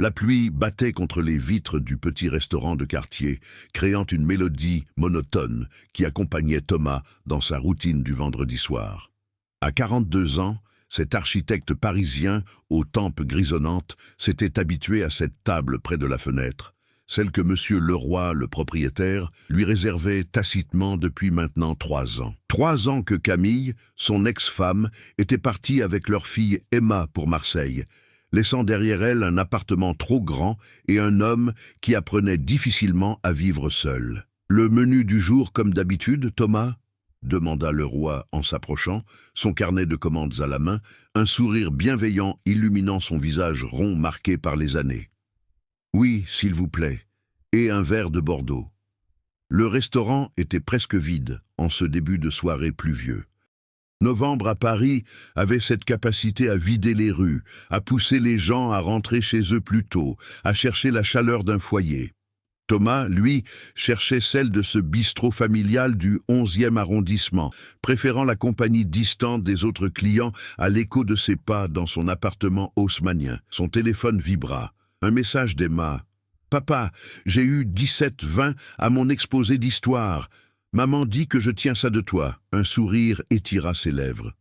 La pluie battait contre les vitres du petit restaurant de quartier, créant une mélodie monotone qui accompagnait Thomas dans sa routine du vendredi soir. À 42 ans, cet architecte parisien, aux tempes grisonnantes, s'était habitué à cette table près de la fenêtre, celle que Monsieur Leroy, le propriétaire, lui réservait tacitement depuis maintenant 3 ans. 3 ans que Camille, son ex-femme, était partie avec leur fille Emma pour Marseille, laissant derrière elle un appartement trop grand et un homme qui apprenait difficilement à vivre seul. « Le menu du jour comme d'habitude, Thomas ?» demanda Leroy en s'approchant, son carnet de commandes à la main, un sourire bienveillant illuminant son visage rond marqué par les années. « Oui, s'il vous plaît, et un verre de Bordeaux. » Le restaurant était presque vide en ce début de soirée pluvieux. Novembre à Paris avait cette capacité à vider les rues, à pousser les gens à rentrer chez eux plus tôt, à chercher la chaleur d'un foyer. Thomas, lui, cherchait celle de ce bistrot familial du 11e arrondissement, préférant la compagnie distante des autres clients à l'écho de ses pas dans son appartement haussmannien. Son téléphone vibra. Un message d'Emma. « Papa, j'ai eu 17-20 à mon exposé d'histoire. Maman dit que je tiens ça de toi. » Un sourire étira ses lèvres.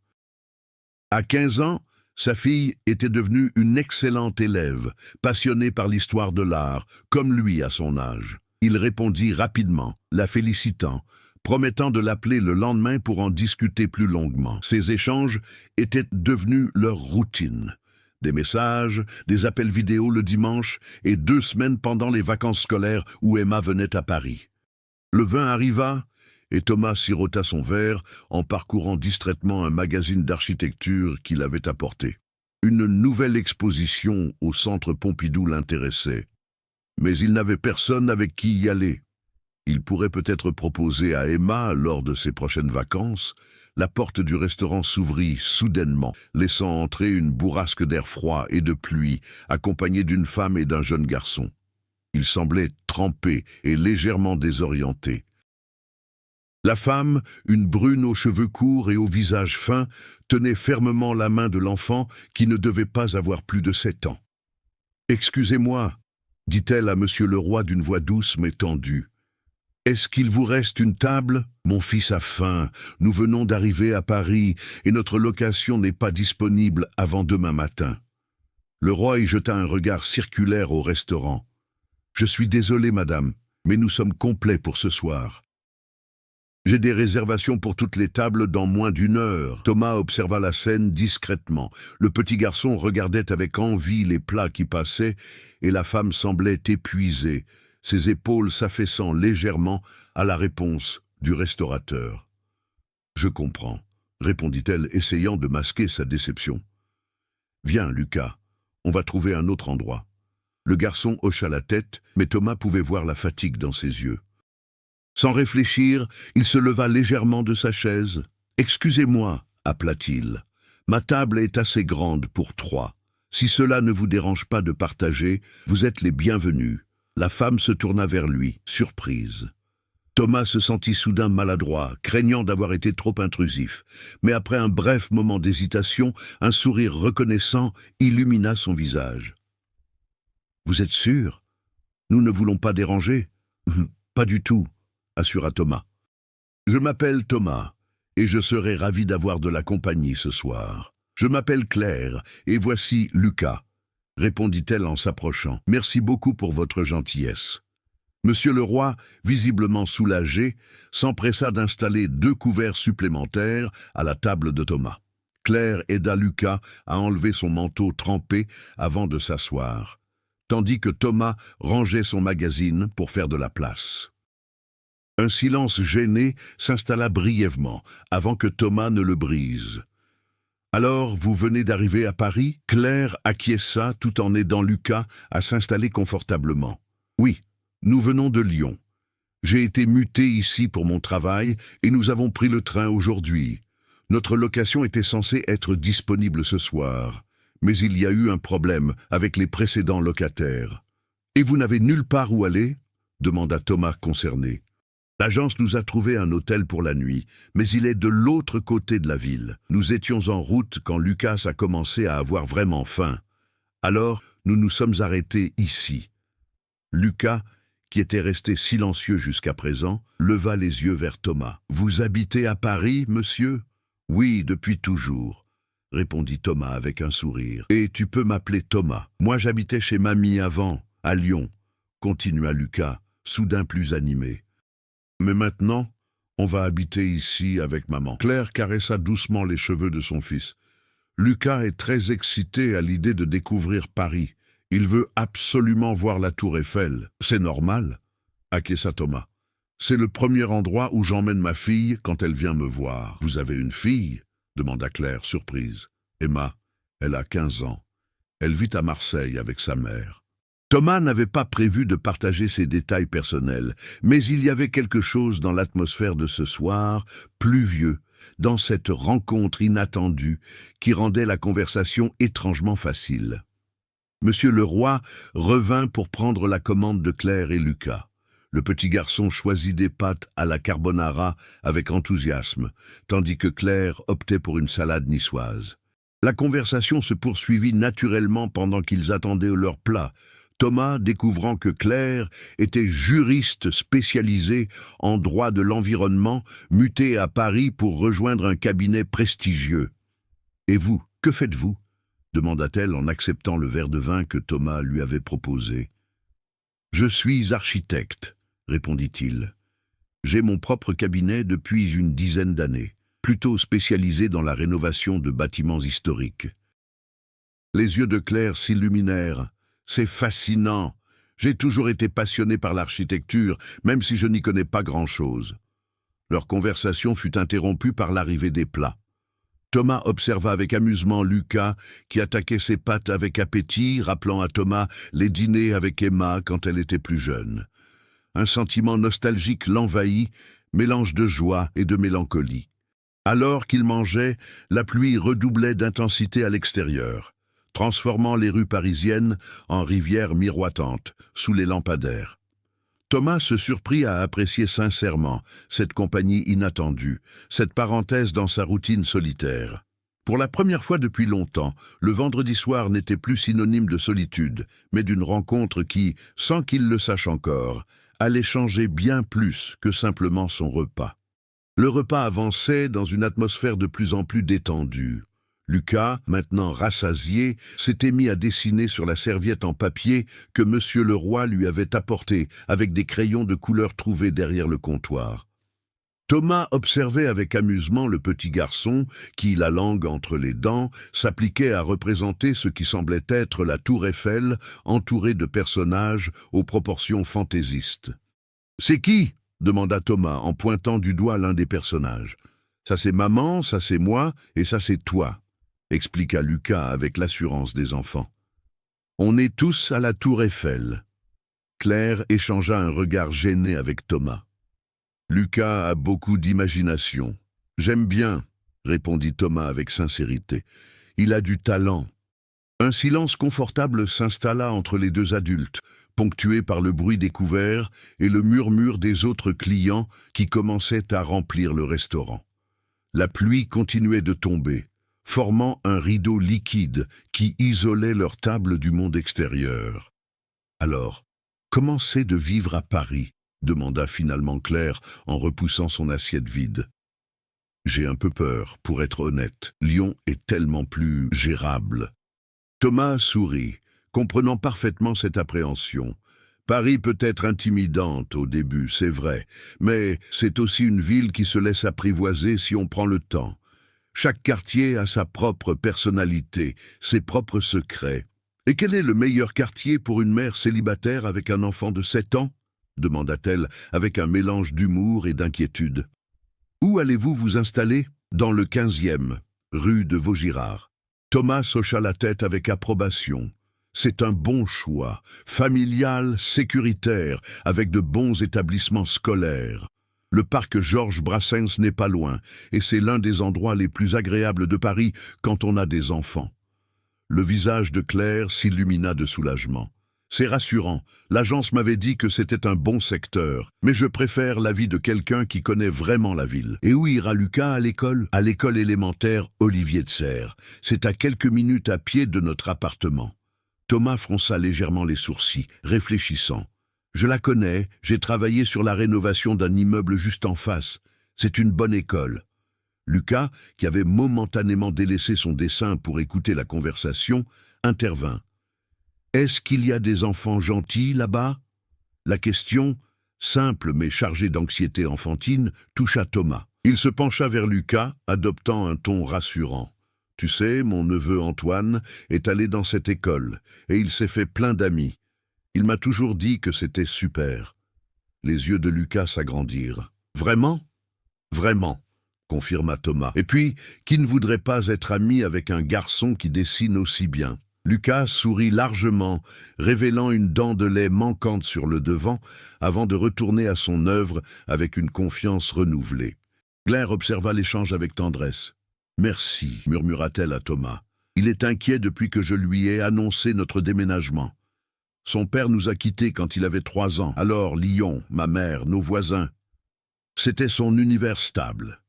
À 15 ans, sa fille était devenue une excellente élève, passionnée par l'histoire de l'art, comme lui à son âge. Il répondit rapidement, la félicitant, promettant de l'appeler le lendemain pour en discuter plus longuement. Ces échanges étaient devenus leur routine. Des messages, des appels vidéo le dimanche et 2 semaines pendant les vacances scolaires où Emma venait à Paris. Le vin arriva, et Thomas sirota son verre en parcourant distraitement un magazine d'architecture qu'il avait apporté. Une nouvelle exposition au Centre Pompidou l'intéressait. Mais il n'avait personne avec qui y aller. Il pourrait peut-être proposer à Emma, lors de ses prochaines vacances. La porte du restaurant s'ouvrit soudainement, laissant entrer une bourrasque d'air froid et de pluie, accompagnée d'une femme et d'un jeune garçon. Il semblait trempé et légèrement désorienté. La femme, une brune aux cheveux courts et au visage fin, tenait fermement la main de l'enfant qui ne devait pas avoir plus de 7 ans. « Excusez-moi, » dit-elle à Monsieur Leroy d'une voix douce mais tendue. « Est-ce qu'il vous reste une table ? Mon fils a faim, nous venons d'arriver à Paris et notre location n'est pas disponible avant demain matin. » Leroy jeta un regard circulaire au restaurant. « Je suis désolé, madame, mais nous sommes complets pour ce soir. » « J'ai des réservations pour toutes les tables dans moins d'1 heure. » Thomas observa la scène discrètement. Le petit garçon regardait avec envie les plats qui passaient et la femme semblait épuisée, ses épaules s'affaissant légèrement à la réponse du restaurateur. « Je comprends, » répondit-elle, essayant de masquer sa déception. « Viens, Lucas, on va trouver un autre endroit. » Le garçon hocha la tête, mais Thomas pouvait voir la fatigue dans ses yeux. Sans réfléchir, il se leva légèrement de sa chaise. « Excusez-moi, » appela-t-il. « Ma table est assez grande pour 3. Si cela ne vous dérange pas de partager, vous êtes les bienvenus. » La femme se tourna vers lui, surprise. Thomas se sentit soudain maladroit, craignant d'avoir été trop intrusif. Mais après un bref moment d'hésitation, un sourire reconnaissant illumina son visage. « Vous êtes sûr ? Nous ne voulons pas déranger ? » ?»« Pas du tout, » assura Thomas. « Je m'appelle Thomas, et je serai ravi d'avoir de la compagnie ce soir. Je m'appelle Claire, et voici Lucas, » répondit-elle en s'approchant. « Merci beaucoup pour votre gentillesse. » Monsieur Leroy, visiblement soulagé, s'empressa d'installer 2 couverts supplémentaires à la table de Thomas. Claire aida Lucas à enlever son manteau trempé avant de s'asseoir, tandis que Thomas rangeait son magazine pour faire de la place. Un silence gêné s'installa brièvement, avant que Thomas ne le brise. « Alors, vous venez d'arriver à Paris ?» Claire acquiesça tout en aidant Lucas à s'installer confortablement. « Oui, nous venons de Lyon. J'ai été muté ici pour mon travail et nous avons pris le train aujourd'hui. Notre location était censée être disponible ce soir, mais il y a eu un problème avec les précédents locataires. »« Et vous n'avez nulle part où aller ?» demanda Thomas concerné. « L'agence nous a trouvé un hôtel pour la nuit, mais il est de l'autre côté de la ville. Nous étions en route quand Lucas a commencé à avoir vraiment faim. Alors, nous nous sommes arrêtés ici. » Lucas, qui était resté silencieux jusqu'à présent, leva les yeux vers Thomas. « Vous habitez à Paris, monsieur ?»« Oui, depuis toujours, » répondit Thomas avec un sourire. « Et tu peux m'appeler Thomas. Moi j'habitais chez mamie avant, à Lyon, » continua Lucas, soudain plus animé. « Mais maintenant, on va habiter ici avec maman. » Claire caressa doucement les cheveux de son fils. Lucas est très excité à l'idée de découvrir Paris. Il veut absolument voir la tour Eiffel. « C'est normal, » acquiesça Thomas. « C'est le premier endroit où j'emmène ma fille quand elle vient me voir. »« Vous avez une fille ?» demanda Claire, surprise. « Emma, elle a 15 ans. Elle vit à Marseille avec sa mère. » Thomas n'avait pas prévu de partager ses détails personnels, mais il y avait quelque chose dans l'atmosphère de ce soir, pluvieux, dans cette rencontre inattendue, qui rendait la conversation étrangement facile. Monsieur Leroy revint pour prendre la commande de Claire et Lucas. Le petit garçon choisit des pâtes à la carbonara avec enthousiasme, tandis que Claire optait pour une salade niçoise. La conversation se poursuivit naturellement pendant qu'ils attendaient leur plat, Thomas découvrant que Claire était juriste spécialisée en droit de l'environnement, mutée à Paris pour rejoindre un cabinet prestigieux. « Et vous, que faites-vous » demanda-t-elle en acceptant le verre de vin que Thomas lui avait proposé. « Je suis architecte, » répondit-il. « J'ai mon propre cabinet depuis une dizaine d'années, plutôt spécialisé dans la rénovation de bâtiments historiques. » Les yeux de Claire s'illuminèrent. « C'est fascinant. J'ai toujours été passionné par l'architecture, même si je n'y connais pas grand-chose. » Leur conversation fut interrompue par l'arrivée des plats. Thomas observa avec amusement Lucas, qui attaquait ses pâtes avec appétit, rappelant à Thomas les dîners avec Emma quand elle était plus jeune. Un sentiment nostalgique l'envahit, mélange de joie et de mélancolie. Alors qu'il mangeait, la pluie redoublait d'intensité à l'extérieur, transformant les rues parisiennes en rivières miroitantes, sous les lampadaires. Thomas se surprit à apprécier sincèrement cette compagnie inattendue, cette parenthèse dans sa routine solitaire. Pour la première fois depuis longtemps, le vendredi soir n'était plus synonyme de solitude, mais d'une rencontre qui, sans qu'il le sache encore, allait changer bien plus que simplement son repas. Le repas avançait dans une atmosphère de plus en plus détendue. Lucas, maintenant rassasié, s'était mis à dessiner sur la serviette en papier que Monsieur Leroy lui avait apportée avec des crayons de couleur trouvés derrière le comptoir. Thomas observait avec amusement le petit garçon qui, la langue entre les dents, s'appliquait à représenter ce qui semblait être la tour Eiffel entourée de personnages aux proportions fantaisistes. « C'est qui ?» demanda Thomas en pointant du doigt l'un des personnages. « Ça c'est maman, ça c'est moi et ça c'est toi », expliqua Lucas avec l'assurance des enfants. « On est tous à la tour Eiffel. » Claire échangea un regard gêné avec Thomas. « Lucas a beaucoup d'imagination. »« J'aime bien, » répondit Thomas avec sincérité. « Il a du talent. » Un silence confortable s'installa entre les deux adultes, ponctué par le bruit des couverts et le murmure des autres clients qui commençaient à remplir le restaurant. La pluie continuait de tomber, formant un rideau liquide qui isolait leur table du monde extérieur. « Alors, comment c'est de vivre à Paris ?» demanda finalement Claire en repoussant son assiette vide. « J'ai un peu peur, pour être honnête. Lyon est tellement plus gérable. » Thomas sourit, comprenant parfaitement cette appréhension. Paris peut être intimidante au début, c'est vrai, mais c'est aussi une ville qui se laisse apprivoiser si on prend le temps. Chaque quartier a sa propre personnalité, ses propres secrets. « Et quel est le meilleur quartier pour une mère célibataire avec un enfant de 7 ans ?» demanda-t-elle avec un mélange d'humour et d'inquiétude. « Où allez-vous vous installer ?»« Dans le 15e, rue de Vaugirard. » Thomas hocha la tête avec approbation. C'est un bon choix, familial, sécuritaire, avec de bons établissements scolaires. Le parc Georges Brassens n'est pas loin, et c'est l'un des endroits les plus agréables de Paris quand on a des enfants. Le visage de Claire s'illumina de soulagement. C'est rassurant, l'agence m'avait dit que c'était un bon secteur, mais je préfère l'avis de quelqu'un qui connaît vraiment la ville. Et où ira Lucas à l'école ? À l'école élémentaire Olivier de Serres. C'est à quelques minutes à pied de notre appartement. Thomas fronça légèrement les sourcils, réfléchissant. « Je la connais, j'ai travaillé sur la rénovation d'un immeuble juste en face. C'est une bonne école. » Lucas, qui avait momentanément délaissé son dessin pour écouter la conversation, intervint. « Est-ce qu'il y a des enfants gentils là-bas » La question, simple mais chargée d'anxiété enfantine, toucha Thomas. Il se pencha vers Lucas, adoptant un ton rassurant. « Tu sais, mon neveu Antoine est allé dans cette école, et il s'est fait plein d'amis. Il m'a toujours dit que c'était super. » Les yeux de Lucas s'agrandirent. « Vraiment ? Vraiment ?» confirma Thomas. « Et puis, qui ne voudrait pas être ami avec un garçon qui dessine aussi bien ?» Lucas sourit largement, révélant une dent de lait manquante sur le devant, avant de retourner à son œuvre avec une confiance renouvelée. Claire observa l'échange avec tendresse. « Merci, murmura-t-elle à Thomas. Il est inquiet depuis que je lui ai annoncé notre déménagement. Son père nous a quittés quand il avait 3 ans. Alors Lyon, ma mère, nos voisins. C'était son univers stable. »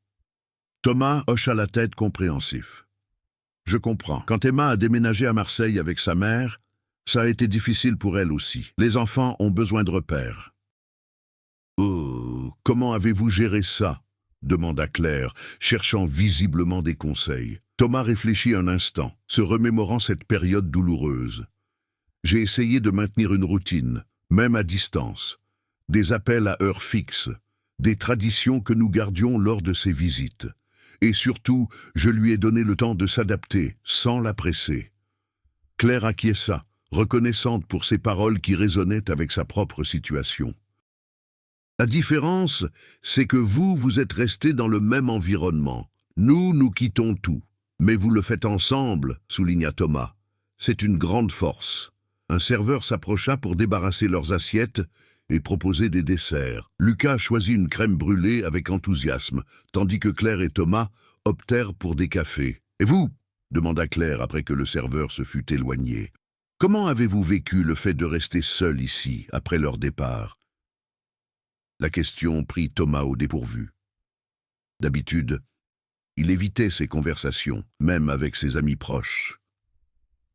Thomas hocha la tête compréhensif. « Je comprends. Quand Emma a déménagé à Marseille avec sa mère, ça a été difficile pour elle aussi. Les enfants ont besoin de repères. »« Oh, comment avez-vous géré ça ?» demanda Claire, cherchant visiblement des conseils. Thomas réfléchit un instant, se remémorant cette période douloureuse. « J'ai essayé de maintenir une routine, même à distance. Des appels à heure fixe, des traditions que nous gardions lors de ses visites. Et surtout, je lui ai donné le temps de s'adapter, sans la presser. » Claire acquiesça, reconnaissante pour ses paroles qui résonnaient avec sa propre situation. « La différence, c'est que vous êtes restés dans le même environnement. Nous quittons tout. Mais vous le faites ensemble, souligna Thomas. C'est une grande force. » Un serveur s'approcha pour débarrasser leurs assiettes et proposer des desserts. Lucas choisit une crème brûlée avec enthousiasme, tandis que Claire et Thomas optèrent pour des cafés. « Et vous ?» demanda Claire après que le serveur se fut éloigné. « Comment avez-vous vécu le fait de rester seul ici, après leur départ ?» La question prit Thomas au dépourvu. D'habitude, il évitait ces conversations, même avec ses amis proches.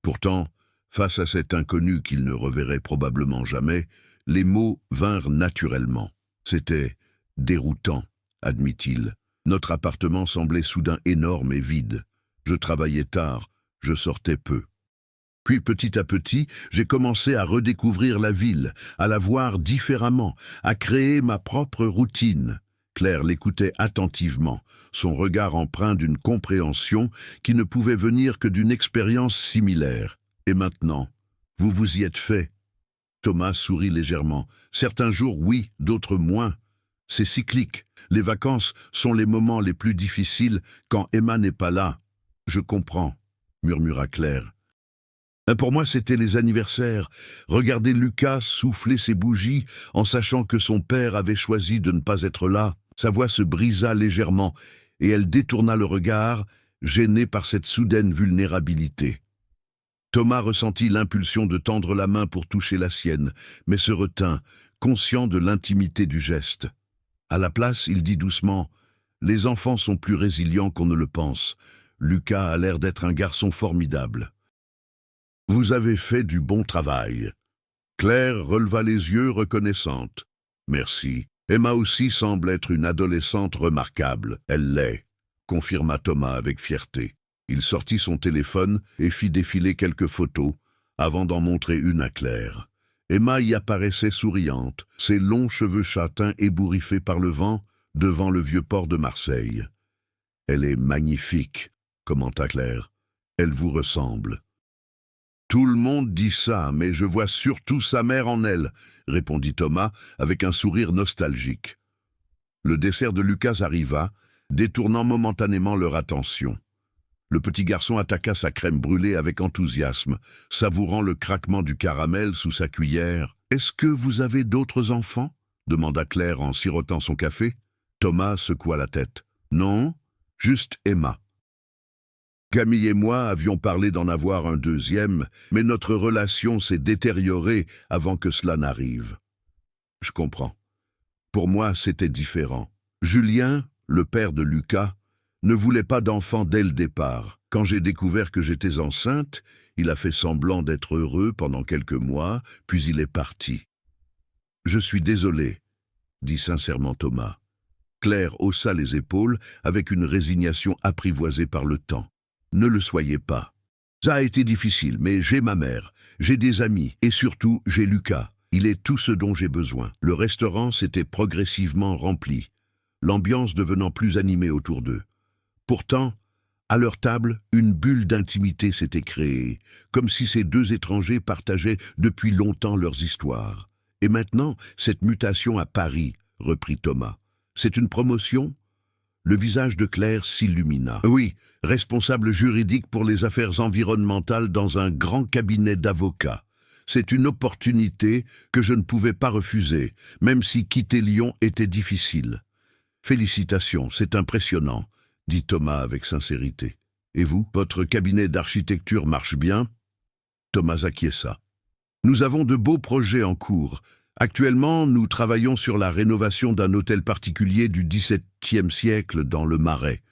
Pourtant, face à cet inconnu qu'il ne reverrait probablement jamais, les mots vinrent naturellement. C'était déroutant, admit-il. Notre appartement semblait soudain énorme et vide. Je travaillais tard, je sortais peu. Puis petit à petit, j'ai commencé à redécouvrir la ville, à la voir différemment, à créer ma propre routine. Claire l'écoutait attentivement, son regard empreint d'une compréhension qui ne pouvait venir que d'une expérience similaire. « Et maintenant, vous vous y êtes fait ?» Thomas sourit légèrement. « Certains jours, oui, d'autres moins. C'est cyclique. Les vacances sont les moments les plus difficiles quand Emma n'est pas là. »« Je comprends, » murmura Claire. « Pour moi, c'était les anniversaires. Regarder Lucas souffler ses bougies en sachant que son père avait choisi de ne pas être là. » Sa voix se brisa légèrement et elle détourna le regard, gênée par cette soudaine vulnérabilité. Thomas ressentit l'impulsion de tendre la main pour toucher la sienne, mais se retint, conscient de l'intimité du geste. À la place, il dit doucement « Les enfants sont plus résilients qu'on ne le pense. Lucas a l'air d'être un garçon formidable. » « Vous avez fait du bon travail. » Claire releva les yeux reconnaissante. « Merci. Emma aussi semble être une adolescente remarquable. Elle l'est, » confirma Thomas avec fierté. Il sortit son téléphone et fit défiler quelques photos, avant d'en montrer une à Claire. Emma y apparaissait souriante, ses longs cheveux châtains ébouriffés par le vent, devant le vieux port de Marseille. « Elle est magnifique, » commenta Claire. « Elle vous ressemble. » « Tout le monde dit ça, mais je vois surtout sa mère en elle, » répondit Thomas avec un sourire nostalgique. Le dessert de Lucas arriva, détournant momentanément leur attention. Le petit garçon attaqua sa crème brûlée avec enthousiasme, savourant le craquement du caramel sous sa cuillère. « Est-ce que vous avez d'autres enfants ?» demanda Claire en sirotant son café. Thomas secoua la tête. « Non, juste Emma. » Camille et moi avions parlé d'en avoir un deuxième, mais notre relation s'est détériorée avant que cela n'arrive. Je comprends. Pour moi, c'était différent. Julien, le père de Lucas, ne voulait pas d'enfant dès le départ. Quand j'ai découvert que j'étais enceinte, Il a fait semblant d'être heureux pendant quelques mois, puis il est parti. « Je suis désolé, » dit sincèrement Thomas. Claire haussa les épaules avec une résignation apprivoisée par le temps. « Ne le soyez pas. Ça a été difficile, mais j'ai ma mère, j'ai des amis, et surtout j'ai Lucas. Il est tout ce dont j'ai besoin. » Le restaurant s'était progressivement rempli, l'ambiance devenant plus animée autour d'eux. Pourtant, à leur table, une bulle d'intimité s'était créée, comme si ces deux étrangers partageaient depuis longtemps leurs histoires. « Et maintenant, cette mutation à Paris, » reprit Thomas. « C'est une promotion ?» Le visage de Claire s'illumina. « Oui, responsable juridique pour les affaires environnementales dans un grand cabinet d'avocats. C'est une opportunité que je ne pouvais pas refuser, même si quitter Lyon était difficile. » « Félicitations, c'est impressionnant, » dit Thomas avec sincérité. « Et vous, votre cabinet d'architecture marche bien ?» Thomas acquiesça. « Nous avons de beaux projets en cours. Actuellement, nous travaillons sur la rénovation d'un hôtel particulier du XVIIe siècle dans le Marais.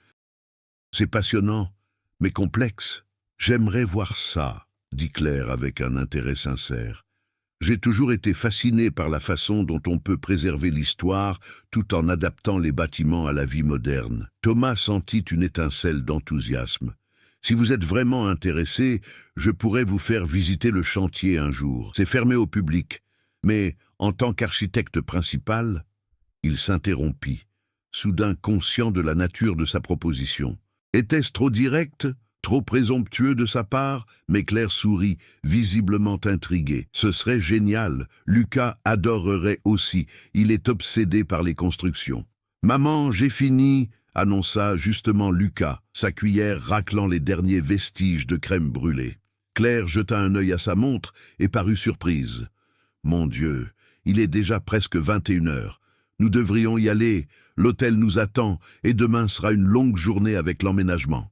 C'est passionnant, mais complexe. J'aimerais voir ça, » dit Claire avec un intérêt sincère. « J'ai toujours été fasciné par la façon dont on peut préserver l'histoire tout en adaptant les bâtiments à la vie moderne. » Thomas sentit une étincelle d'enthousiasme. « Si vous êtes vraiment intéressé, je pourrais vous faire visiter le chantier un jour. C'est fermé au public. Mais en tant qu'architecte principal, » il s'interrompit, soudain conscient de la nature de sa proposition. Était-ce trop direct ? Trop présomptueux de sa part, mais Claire sourit, visiblement intriguée. « Ce serait génial. Lucas adorerait aussi. Il est obsédé par les constructions. »« Maman, j'ai fini !» annonça justement Lucas, sa cuillère raclant les derniers vestiges de crème brûlée. Claire jeta un œil à sa montre et parut surprise. « Mon Dieu, il est déjà presque 21 heures. Nous devrions y aller. L'hôtel nous attend et demain sera une longue journée avec l'emménagement. »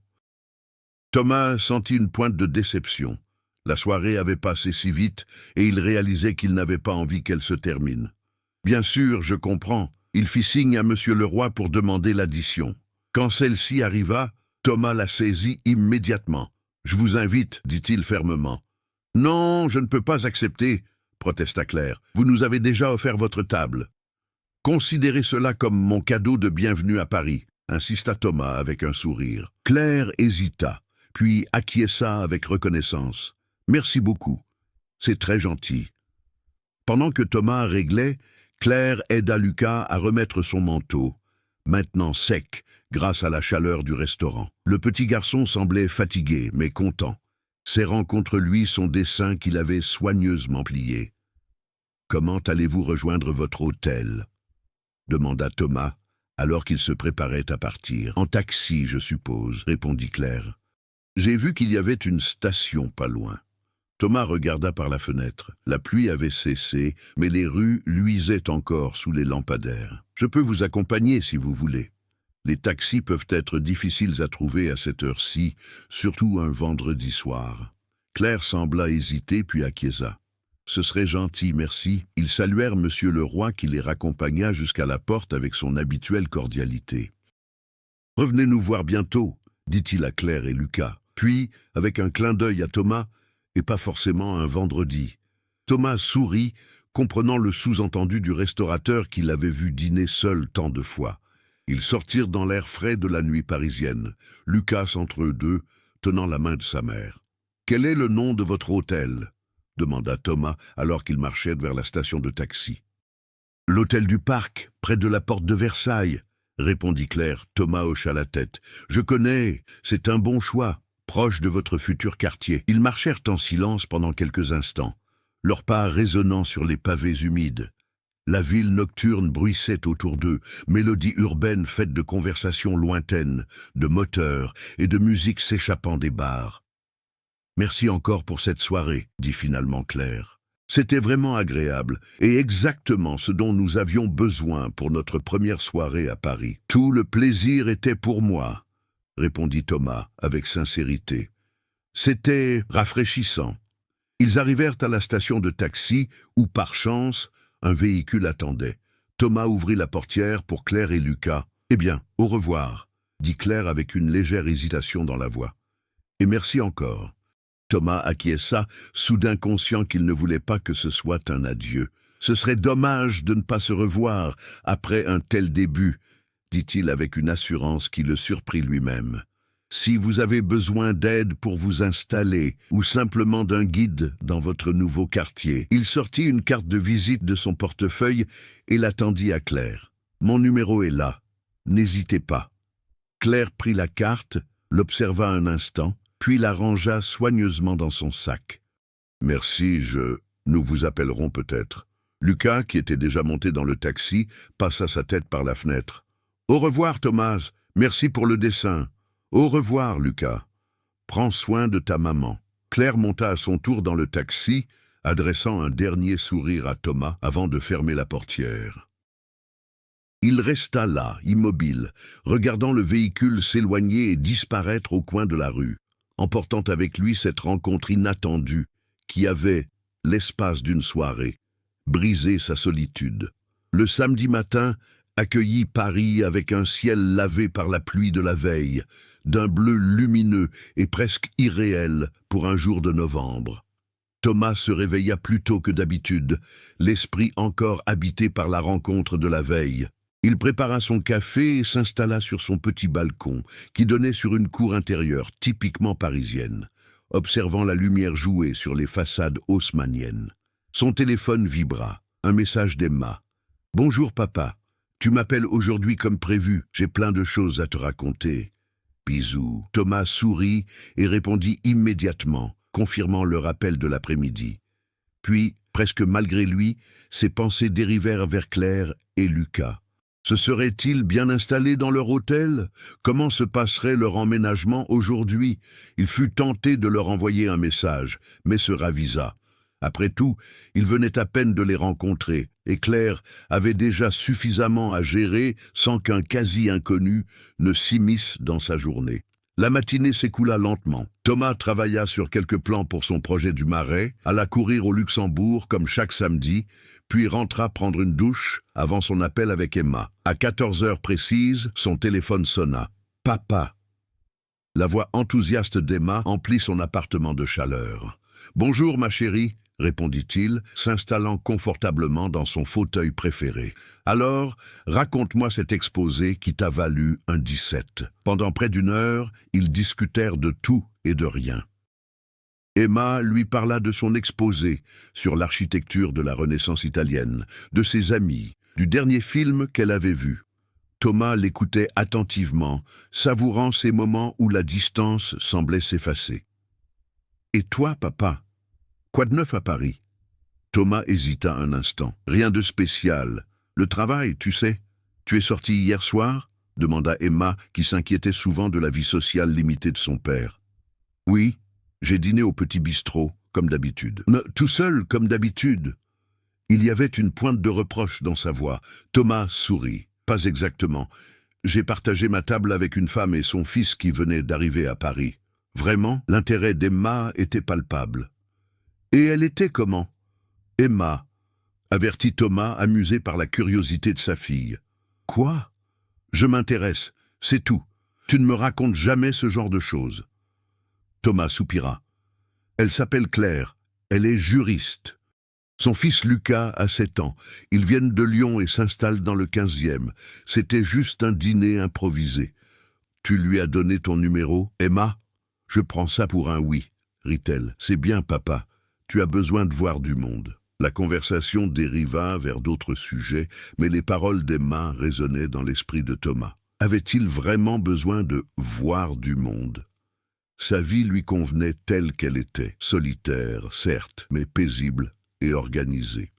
Thomas sentit une pointe de déception. La soirée avait passé si vite et il réalisait qu'il n'avait pas envie qu'elle se termine. « Bien sûr, je comprends. » Il fit signe à Monsieur Leroy pour demander l'addition. Quand celle-ci arriva, Thomas la saisit immédiatement. « Je vous invite, » dit-il fermement. « Non, je ne peux pas accepter, » protesta Claire. « Vous nous avez déjà offert votre table. »« Considérez cela comme mon cadeau de bienvenue à Paris, » insista Thomas avec un sourire. Claire hésita, puis acquiesça avec reconnaissance. « Merci beaucoup. C'est très gentil. » Pendant que Thomas réglait, Claire aida Lucas à remettre son manteau, maintenant sec grâce à la chaleur du restaurant. Le petit garçon semblait fatigué, mais content, serrant contre lui son dessin qu'il avait soigneusement plié. « Comment allez-vous rejoindre votre hôtel ?» demanda Thomas, alors qu'il se préparait à partir. « En taxi, je suppose, » répondit Claire. « J'ai vu qu'il y avait une station pas loin. » Thomas regarda par la fenêtre. La pluie avait cessé, mais les rues luisaient encore sous les lampadaires. « Je peux vous accompagner si vous voulez. Les taxis peuvent être difficiles à trouver à cette heure-ci, surtout un vendredi soir. » Claire sembla hésiter puis acquiesça. « Ce serait gentil, merci. » Ils saluèrent Monsieur Leroy qui les raccompagna jusqu'à la porte avec son habituelle cordialité. « Revenez nous voir bientôt, » dit-il à Claire et Lucas. Puis, avec un clin d'œil à Thomas, « et pas forcément un vendredi. » Thomas sourit, comprenant le sous-entendu du restaurateur qu'il avait vu dîner seul tant de fois. Ils sortirent dans l'air frais de la nuit parisienne, Lucas entre eux deux, tenant la main de sa mère. « Quel est le nom de votre hôtel ?» demanda Thomas alors qu'ils marchaient vers la station de taxi. « L'hôtel du Parc, près de la porte de Versailles, » répondit Claire. Thomas hocha la tête. « Je connais, c'est un bon choix, proche de votre futur quartier. » Ils marchèrent en silence pendant quelques instants, leurs pas résonnant sur les pavés humides. La ville nocturne bruissait autour d'eux, mélodie urbaine faite de conversations lointaines, de moteurs et de musique s'échappant des bars. « Merci encore pour cette soirée, » dit finalement Claire. « C'était vraiment agréable et exactement ce dont nous avions besoin pour notre première soirée à Paris. Tout le plaisir était pour moi, » répondit Thomas avec sincérité. C'était rafraîchissant. Ils arrivèrent à la station de taxi où, par chance, un véhicule attendait. Thomas ouvrit la portière pour Claire et Lucas. « Eh bien, au revoir, » dit Claire avec une légère hésitation dans la voix. « Et merci encore. » Thomas acquiesça, soudain conscient qu'il ne voulait pas que ce soit un adieu. « Ce serait dommage de ne pas se revoir après un tel début », dit-il avec une assurance qui le surprit lui-même. « Si vous avez besoin d'aide pour vous installer ou simplement d'un guide dans votre nouveau quartier. » Il sortit une carte de visite de son portefeuille et la tendit à Claire. « Mon numéro est là. N'hésitez pas. » Claire prit la carte, l'observa un instant, puis la rangea soigneusement dans son sac. « Merci, nous vous appellerons peut-être. » Lucas, qui était déjà monté dans le taxi, passa sa tête par la fenêtre. « Au revoir, Thomas. Merci pour le dessin. »« Au revoir, Lucas. Prends soin de ta maman. » Claire monta à son tour dans le taxi, adressant un dernier sourire à Thomas avant de fermer la portière. Il resta là, immobile, regardant le véhicule s'éloigner et disparaître au coin de la rue, emportant avec lui cette rencontre inattendue qui avait, l'espace d'une soirée, brisé sa solitude. Le samedi matin accueillit Paris avec un ciel lavé par la pluie de la veille, d'un bleu lumineux et presque irréel pour un jour de novembre. Thomas se réveilla plus tôt que d'habitude, l'esprit encore habité par la rencontre de la veille. Il prépara son café et s'installa sur son petit balcon, qui donnait sur une cour intérieure typiquement parisienne, observant la lumière jouer sur les façades haussmanniennes. Son téléphone vibra, un message d'Emma. « Bonjour papa, tu m'appelles aujourd'hui comme prévu, j'ai plein de choses à te raconter. » Bisous. Thomas sourit et répondit immédiatement, confirmant le rappel de l'après-midi. Puis, presque malgré lui, ses pensées dérivèrent vers Claire et Lucas. Se seraient-ils bien installés dans leur hôtel? Comment se passerait leur emménagement aujourd'hui? Il fut tenté de leur envoyer un message, mais se ravisa. Après tout, il venait à peine de les rencontrer, et Claire avait déjà suffisamment à gérer sans qu'un quasi-inconnu ne s'immisce dans sa journée. La matinée s'écoula lentement. Thomas travailla sur quelques plans pour son projet du Marais, alla courir au Luxembourg comme chaque samedi, puis rentra prendre une douche avant son appel avec Emma. À 14 heures précises, son téléphone sonna. « Papa !» La voix enthousiaste d'Emma emplit son appartement de chaleur. « Bonjour ma chérie !» répondit-il, s'installant confortablement dans son fauteuil préféré. « Alors, raconte-moi cet exposé qui t'a valu un 17. » Pendant près d'une heure, ils discutèrent de tout et de rien. Emma lui parla de son exposé sur l'architecture de la Renaissance italienne, de ses amis, du dernier film qu'elle avait vu. Thomas l'écoutait attentivement, savourant ces moments où la distance semblait s'effacer. « Et toi, papa ? Quoi de neuf à Paris ?» Thomas hésita un instant. « Rien de spécial. Le travail, tu sais. Tu es sorti hier soir ?» demanda Emma, qui s'inquiétait souvent de la vie sociale limitée de son père. « Oui, j'ai dîné au petit bistrot, comme d'habitude. »« Tout seul, comme d'habitude ?» Il y avait une pointe de reproche dans sa voix. Thomas sourit. « Pas exactement. J'ai partagé ma table avec une femme et son fils qui venaient d'arriver à Paris. Vraiment, l'intérêt d'Emma était palpable. » « Et elle était comment ?»« Emma, » avertit Thomas, amusé par la curiosité de sa fille. « Quoi ? Je m'intéresse, c'est tout. Tu ne me racontes jamais ce genre de choses. » Thomas soupira. « Elle s'appelle Claire, elle est juriste. Son fils Lucas a 7 ans. Ils viennent de Lyon et s'installent dans le 15e. C'était juste un dîner improvisé. Tu lui as donné ton numéro, Emma ? Je prends ça pour un oui, rit-elle. C'est bien, papa. Tu as besoin de voir du monde. » La conversation dériva vers d'autres sujets, mais les paroles d'Emma résonnaient dans l'esprit de Thomas. Avait-il vraiment besoin de voir du monde? Sa vie lui convenait telle qu'elle était, solitaire, certes, mais paisible et organisée.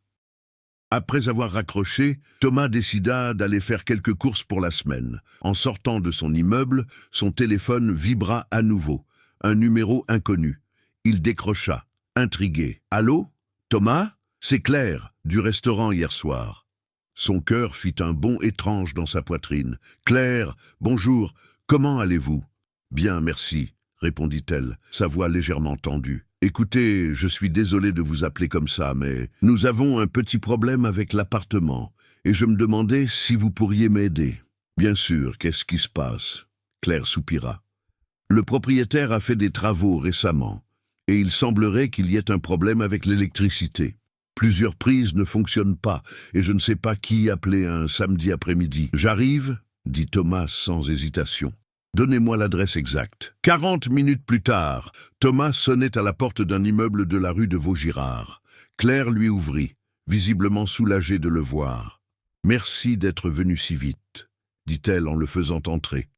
Après avoir raccroché, Thomas décida d'aller faire quelques courses pour la semaine. En sortant de son immeuble, son téléphone vibra à nouveau. Un numéro inconnu. Il décrocha. Intrigué. « Allô, Thomas ? C'est Claire, du restaurant hier soir. » Son cœur fit un bond étrange dans sa poitrine. « Claire, bonjour, comment allez-vous ?»« Bien, merci, » répondit-elle, sa voix légèrement tendue. « Écoutez, je suis désolé de vous appeler comme ça, mais nous avons un petit problème avec l'appartement, et je me demandais si vous pourriez m'aider. »« Bien sûr, qu'est-ce qui se passe ?» Claire soupira. « Le propriétaire a fait des travaux récemment. et il semblerait qu'il y ait un problème avec l'électricité. Plusieurs prises ne fonctionnent pas, et je ne sais pas qui appeler un samedi après-midi. « J'arrive » dit Thomas sans hésitation. « Donnez-moi l'adresse exacte. » 40 minutes plus tard, Thomas sonnait à la porte d'un immeuble de la rue de Vaugirard. Claire lui ouvrit, visiblement soulagée de le voir. « Merci d'être venu si vite » dit-elle en le faisant entrer.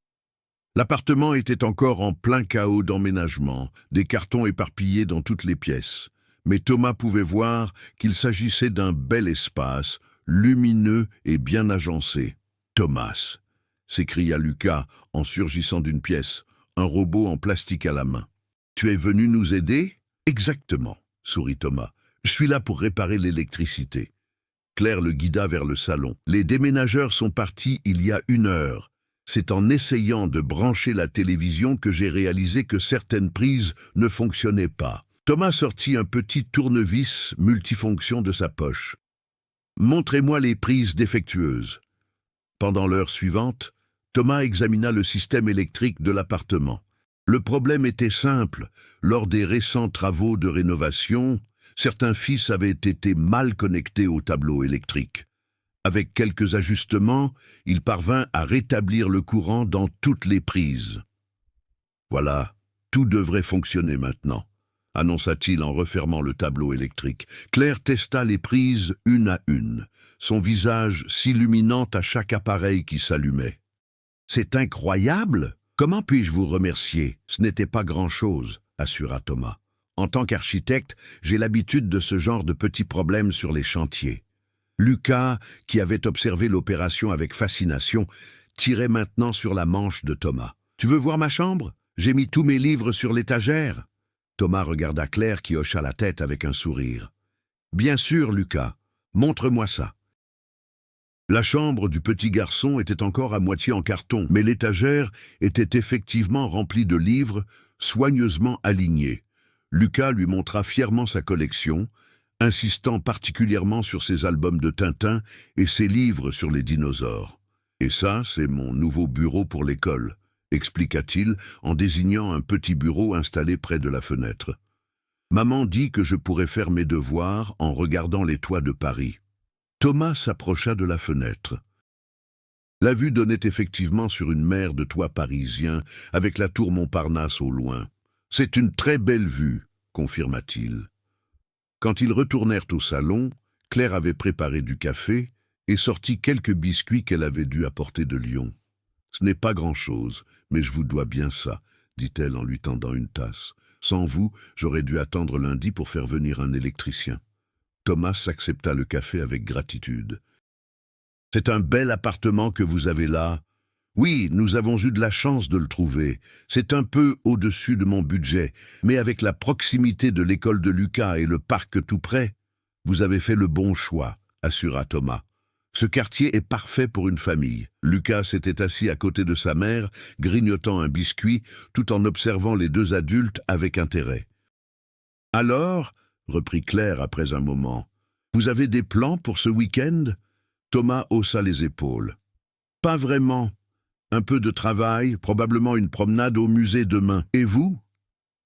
L'appartement était encore en plein chaos d'emménagement, des cartons éparpillés dans toutes les pièces. Mais Thomas pouvait voir qu'il s'agissait d'un bel espace, lumineux et bien agencé. « Thomas !» s'écria Lucas en surgissant d'une pièce, un robot en plastique à la main. « Tu es venu nous aider ?»« Exactement, » sourit Thomas. « Je suis là pour réparer l'électricité. » Claire le guida vers le salon. « Les déménageurs sont partis il y a 1 heure. C'est en essayant de brancher la télévision que j'ai réalisé que certaines prises ne fonctionnaient pas. » Thomas sortit un petit tournevis multifonction de sa poche. « Montrez-moi les prises défectueuses. » Pendant l'heure suivante, Thomas examina le système électrique de l'appartement. Le problème était simple. Lors des récents travaux de rénovation, certains fils avaient été mal connectés au tableau électrique. Avec quelques ajustements, il parvint à rétablir le courant dans toutes les prises. « Voilà, tout devrait fonctionner maintenant », annonça-t-il en refermant le tableau électrique. Claire testa les prises une à une, son visage s'illuminant à chaque appareil qui s'allumait. « C'est incroyable! Comment puis-je vous remercier? Ce n'était pas grand-chose, » assura Thomas. « En tant qu'architecte, j'ai l'habitude de ce genre de petits problèmes sur les chantiers. » Lucas, qui avait observé l'opération avec fascination, tirait maintenant sur la manche de Thomas. « Tu veux voir ma chambre? J'ai mis tous mes livres sur l'étagère. » Thomas regarda Claire qui hocha la tête avec un sourire. « Bien sûr, Lucas. Montre-moi ça. » La chambre du petit garçon était encore à moitié en carton, mais l'étagère était effectivement remplie de livres, soigneusement alignés. Lucas lui montra fièrement sa collection, insistant particulièrement sur ses albums de Tintin et ses livres sur les dinosaures. « Et ça, c'est mon nouveau bureau pour l'école », expliqua-t-il en désignant un petit bureau installé près de la fenêtre. « Maman dit que je pourrais faire mes devoirs en regardant les toits de Paris. » Thomas s'approcha de la fenêtre. La vue donnait effectivement sur une mer de toits parisiens, avec la tour Montparnasse au loin. « C'est une très belle vue », confirma-t-il. Quand ils retournèrent au salon, Claire avait préparé du café et sorti quelques biscuits qu'elle avait dû apporter de Lyon. « Ce n'est pas grand-chose, mais je vous dois bien ça, » dit-elle en lui tendant une tasse. « Sans vous, j'aurais dû attendre lundi pour faire venir un électricien. » Thomas accepta le café avec gratitude. « C'est un bel appartement que vous avez là. » « Oui, nous avons eu de la chance de le trouver. C'est un peu au-dessus de mon budget, mais avec la proximité de l'école de Lucas et le parc tout près, vous avez fait le bon choix, » assura Thomas. « Ce quartier est parfait pour une famille. » Lucas s'était assis à côté de sa mère, grignotant un biscuit, tout en observant les 2 adultes avec intérêt. « Alors, » reprit Claire après un moment, « vous avez des plans pour ce week-end » Thomas haussa les épaules. « Pas vraiment. Un peu de travail, probablement une promenade au musée demain. Et vous ?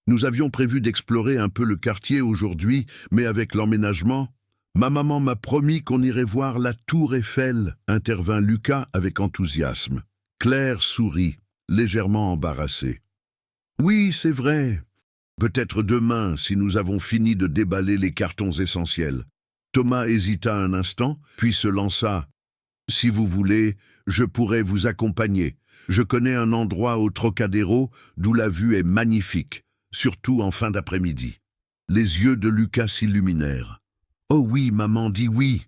Nous avions prévu d'explorer un peu le quartier aujourd'hui, mais avec l'emménagement, ma maman m'a promis qu'on irait voir la Tour Eiffel, intervint Lucas avec enthousiasme. Claire sourit, légèrement embarrassée. Oui, c'est vrai. Peut-être demain, si nous avons fini de déballer les cartons essentiels. Thomas hésita un instant, puis se lança. Si vous voulez, je pourrais vous accompagner. Je connais un endroit au Trocadéro d'où la vue est magnifique, surtout en fin d'après-midi. Les yeux de Lucas s'illuminèrent. « Oh oui, maman dit oui.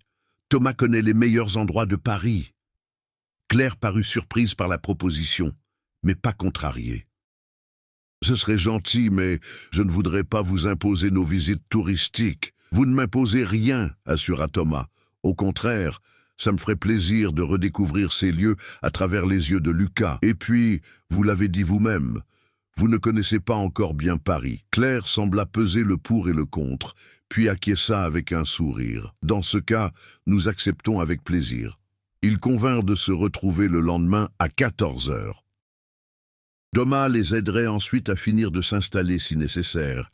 Thomas connaît les meilleurs endroits de Paris. » Claire parut surprise par la proposition, mais pas contrariée. « Ce serait gentil, mais je ne voudrais pas vous imposer nos visites touristiques. Vous ne m'imposez rien, » assura Thomas. « Au contraire, ça me ferait plaisir de redécouvrir ces lieux à travers les yeux de Lucas. Et puis, vous l'avez dit vous-même, vous ne connaissez pas encore bien Paris. » Claire sembla peser le pour et le contre, puis acquiesça avec un sourire. « Dans ce cas, nous acceptons avec plaisir. » Ils convinrent de se retrouver le lendemain à 14 heures. Thomas les aiderait ensuite à finir de s'installer si nécessaire.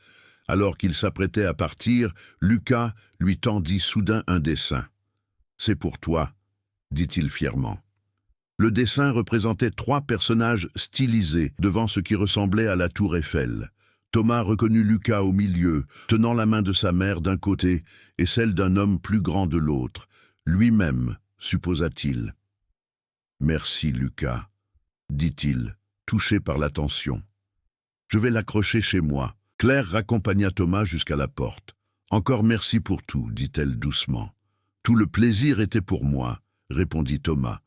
Alors qu'il s'apprêtait à partir, Lucas lui tendit soudain un dessin. « C'est pour toi », dit-il fièrement. Le dessin représentait 3 personnages stylisés devant ce qui ressemblait à la tour Eiffel. Thomas reconnut Lucas au milieu, tenant la main de sa mère d'un côté et celle d'un homme plus grand de l'autre, lui-même, supposa-t-il. « Merci, Lucas, » dit-il, touché par l'attention. « Je vais l'accrocher chez moi. » Claire raccompagna Thomas jusqu'à la porte. « Encore merci pour tout, dit-elle doucement. »« Tout le plaisir était pour moi, » répondit Thomas.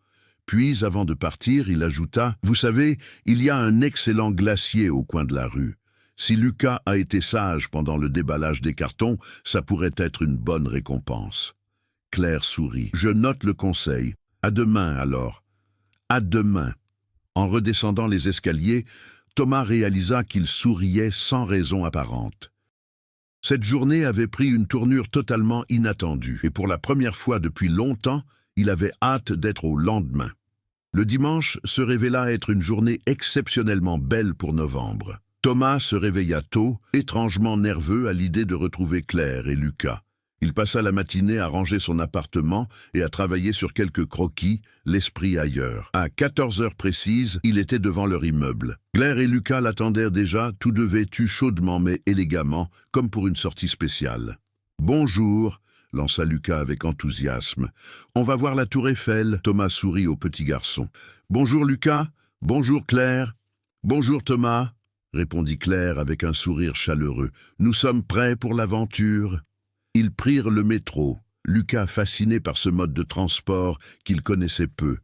Puis, avant de partir, il ajouta « Vous savez, il y a un excellent glacier au coin de la rue. Si Lucas a été sage pendant le déballage des cartons, ça pourrait être une bonne récompense. » Claire sourit. « Je note le conseil. À demain, alors. »« À demain. » En redescendant les escaliers, Thomas réalisa qu'il souriait sans raison apparente. Cette journée avait pris une tournure totalement inattendue, et pour la première fois depuis longtemps, il avait hâte d'être au lendemain. Le dimanche se révéla être une journée exceptionnellement belle pour novembre. Thomas se réveilla tôt, étrangement nerveux à l'idée de retrouver Claire et Lucas. Il passa la matinée à ranger son appartement et à travailler sur quelques croquis, l'esprit ailleurs. À 14 heures précises, il était devant leur immeuble. Claire et Lucas l'attendèrent déjà, tous deux vêtus chaudement mais élégamment, comme pour une sortie spéciale. « Bonjour », lança Lucas avec enthousiasme. « On va voir la tour Eiffel », Thomas sourit au petit garçon. « Bonjour Lucas, bonjour Claire, bonjour Thomas », répondit Claire avec un sourire chaleureux. « Nous sommes prêts pour l'aventure ». Ils prirent le métro, Lucas fasciné par ce mode de transport qu'il connaissait peu.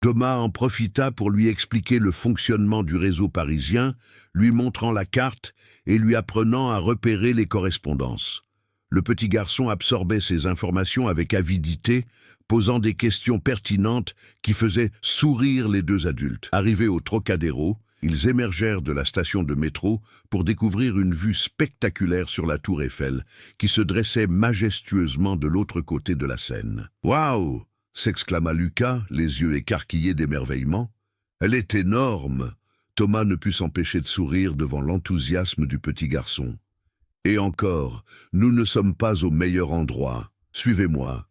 Thomas en profita pour lui expliquer le fonctionnement du réseau parisien, lui montrant la carte et lui apprenant à repérer les correspondances. Le petit garçon absorbait ces informations avec avidité, posant des questions pertinentes qui faisaient sourire les 2 adultes. Arrivés au Trocadéro, ils émergèrent de la station de métro pour découvrir une vue spectaculaire sur la tour Eiffel, qui se dressait majestueusement de l'autre côté de la Seine. « Waouh !» s'exclama Lucas, les yeux écarquillés d'émerveillement. « Elle est énorme !» Thomas ne put s'empêcher de sourire devant l'enthousiasme du petit garçon. « Et encore, nous ne sommes pas au meilleur endroit. Suivez-moi. »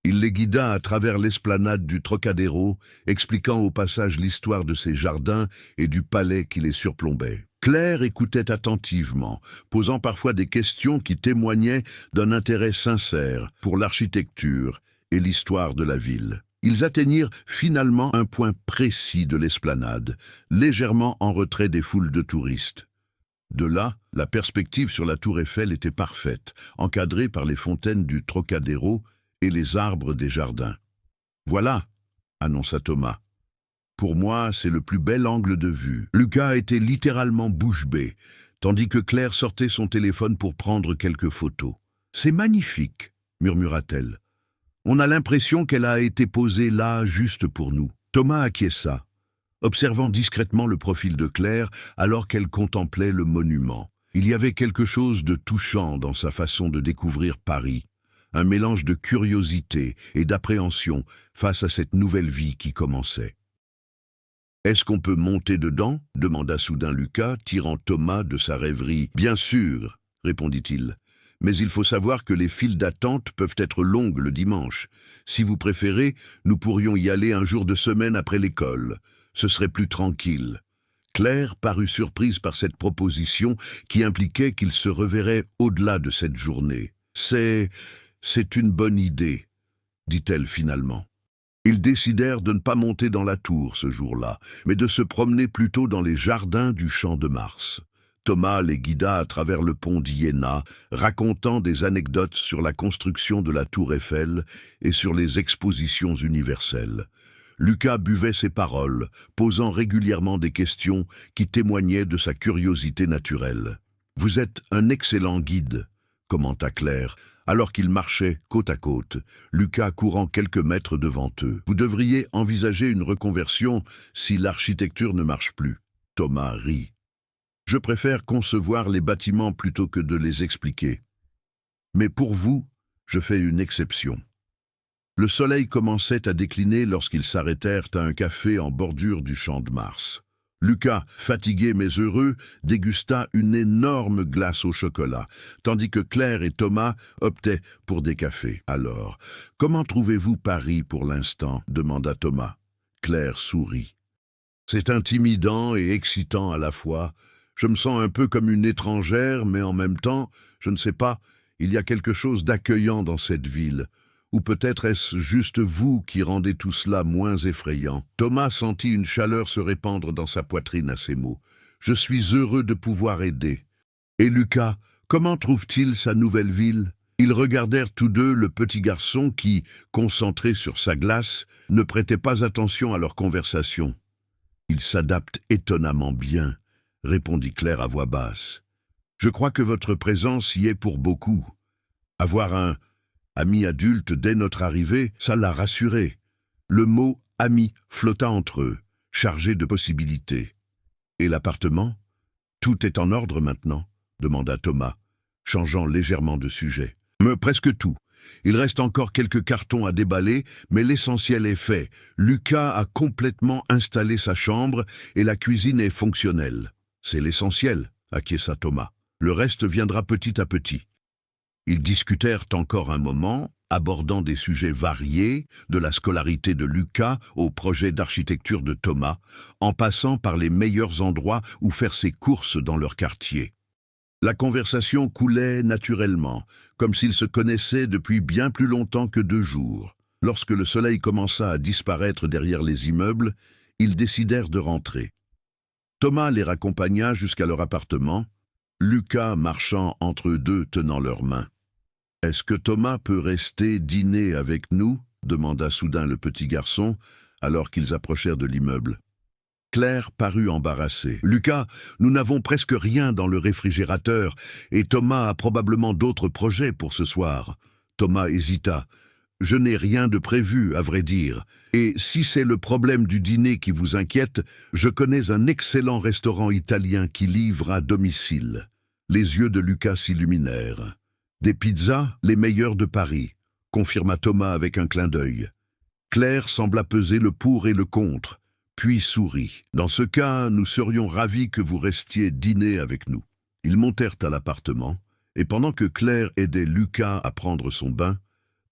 Il les guida à travers l'esplanade du Trocadéro, expliquant au passage l'histoire de ses jardins et du palais qui les surplombait. Claire écoutait attentivement, posant parfois des questions qui témoignaient d'un intérêt sincère pour l'architecture et l'histoire de la ville. Ils atteignirent finalement un point précis de l'esplanade, légèrement en retrait des foules de touristes. De là, la perspective sur la tour Eiffel était parfaite, encadrée par les fontaines du Trocadéro et les arbres des jardins. « Voilà », annonça Thomas. « Pour moi, c'est le plus bel angle de vue. » Lucas était littéralement bouche bée, tandis que Claire sortait son téléphone pour prendre quelques photos. « C'est magnifique », murmura-t-elle. « On a l'impression qu'elle a été posée là juste pour nous. » Thomas acquiesça, observant discrètement le profil de Claire alors qu'elle contemplait le monument. Il y avait quelque chose de touchant dans sa façon de découvrir Paris. Un mélange de curiosité et d'appréhension face à cette nouvelle vie qui commençait. « Est-ce qu'on peut monter dedans ?» demanda soudain Lucas, tirant Thomas de sa rêverie. « Bien sûr », répondit-il. « Mais il faut savoir que les files d'attente peuvent être longues le dimanche. Si vous préférez, nous pourrions y aller un jour de semaine après l'école. Ce serait plus tranquille. » Claire parut surprise par cette proposition qui impliquait qu'ils se reverraient au-delà de cette journée. « C'est une bonne idée, » dit-elle finalement. Ils décidèrent de ne pas monter dans la tour ce jour-là, mais de se promener plutôt dans les jardins du Champ de Mars. Thomas les guida à travers le pont d'Iéna, racontant des anecdotes sur la construction de la tour Eiffel et sur les expositions universelles. Lucas buvait ses paroles, posant régulièrement des questions qui témoignaient de sa curiosité naturelle. « Vous êtes un excellent guide », commenta Claire, alors qu'ils marchaient côte à côte, Lucas courant quelques mètres devant eux. « Vous devriez envisager une reconversion si l'architecture ne marche plus. » Thomas rit. « Je préfère concevoir les bâtiments plutôt que de les expliquer. Mais pour vous, je fais une exception. » Le soleil commençait à décliner lorsqu'ils s'arrêtèrent à un café en bordure du Champ de Mars. Lucas, fatigué mais heureux, dégusta une énorme glace au chocolat, tandis que Claire et Thomas optaient pour des cafés. Alors, comment trouvez-vous Paris pour l'instant? Demanda Thomas. Claire sourit. C'est intimidant et excitant à la fois. Je me sens un peu comme une étrangère, mais en même temps, je ne sais pas, il y a quelque chose d'accueillant dans cette ville. Ou peut-être est-ce juste vous qui rendez tout cela moins effrayant. Thomas sentit une chaleur se répandre dans sa poitrine à ces mots. Je suis heureux de pouvoir aider. Et Lucas, comment trouve-t-il sa nouvelle ville? Ils regardèrent tous deux le petit garçon qui, concentré sur sa glace, ne prêtait pas attention à leur conversation. Il s'adapte étonnamment bien, répondit Claire à voix basse. Je crois que votre présence y est pour beaucoup. Avoir un ami adulte dès notre arrivée, ça l'a rassuré. Le mot « ami » flotta entre eux, chargé de possibilités. Et l'appartement? Tout est en ordre maintenant, demanda Thomas, changeant légèrement de sujet. Mais presque tout. Il reste encore quelques cartons à déballer, mais l'essentiel est fait. Lucas a complètement installé sa chambre et la cuisine est fonctionnelle. C'est l'essentiel, acquiesça Thomas. Le reste viendra petit à petit. Ils discutèrent encore un moment, abordant des sujets variés, de la scolarité de Lucas au projet d'architecture de Thomas, en passant par les meilleurs endroits où faire ses courses dans leur quartier. La conversation coulait naturellement, comme s'ils se connaissaient depuis bien plus longtemps que 2 jours. Lorsque le soleil commença à disparaître derrière les immeubles, ils décidèrent de rentrer. Thomas les raccompagna jusqu'à leur appartement, Lucas marchant entre eux deux tenant leurs mains. « Est-ce que Thomas peut rester dîner avec nous ?» demanda soudain le petit garçon, alors qu'ils approchèrent de l'immeuble. Claire parut embarrassée. « Lucas, nous n'avons presque rien dans le réfrigérateur, et Thomas a probablement d'autres projets pour ce soir. » Thomas hésita. « Je n'ai rien de prévu, à vrai dire. Et si c'est le problème du dîner qui vous inquiète, je connais un excellent restaurant italien qui livre à domicile. » Les yeux de Lucas s'illuminèrent. « Des pizzas, les meilleures de Paris, » confirma Thomas avec un clin d'œil. Claire sembla peser le pour et le contre, puis sourit. « Dans ce cas, nous serions ravis que vous restiez dîner avec nous. » Ils montèrent à l'appartement, et pendant que Claire aidait Lucas à prendre son bain,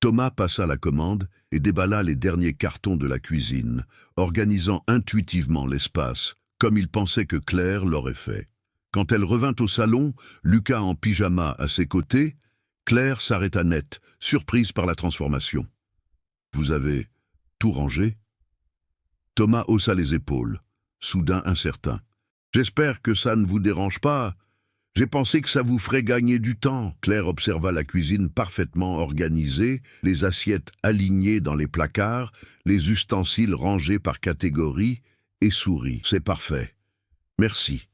Thomas passa la commande et déballa les derniers cartons de la cuisine, organisant intuitivement l'espace, comme il pensait que Claire l'aurait fait. Quand elle revint au salon, Lucas en pyjama à ses côtés, Claire s'arrêta net, surprise par la transformation. « Vous avez tout rangé ?» Thomas haussa les épaules, soudain incertain. « J'espère que ça ne vous dérange pas. J'ai pensé que ça vous ferait gagner du temps. » Claire observa la cuisine parfaitement organisée, les assiettes alignées dans les placards, les ustensiles rangés par catégorie, et sourit. « C'est parfait. Merci. »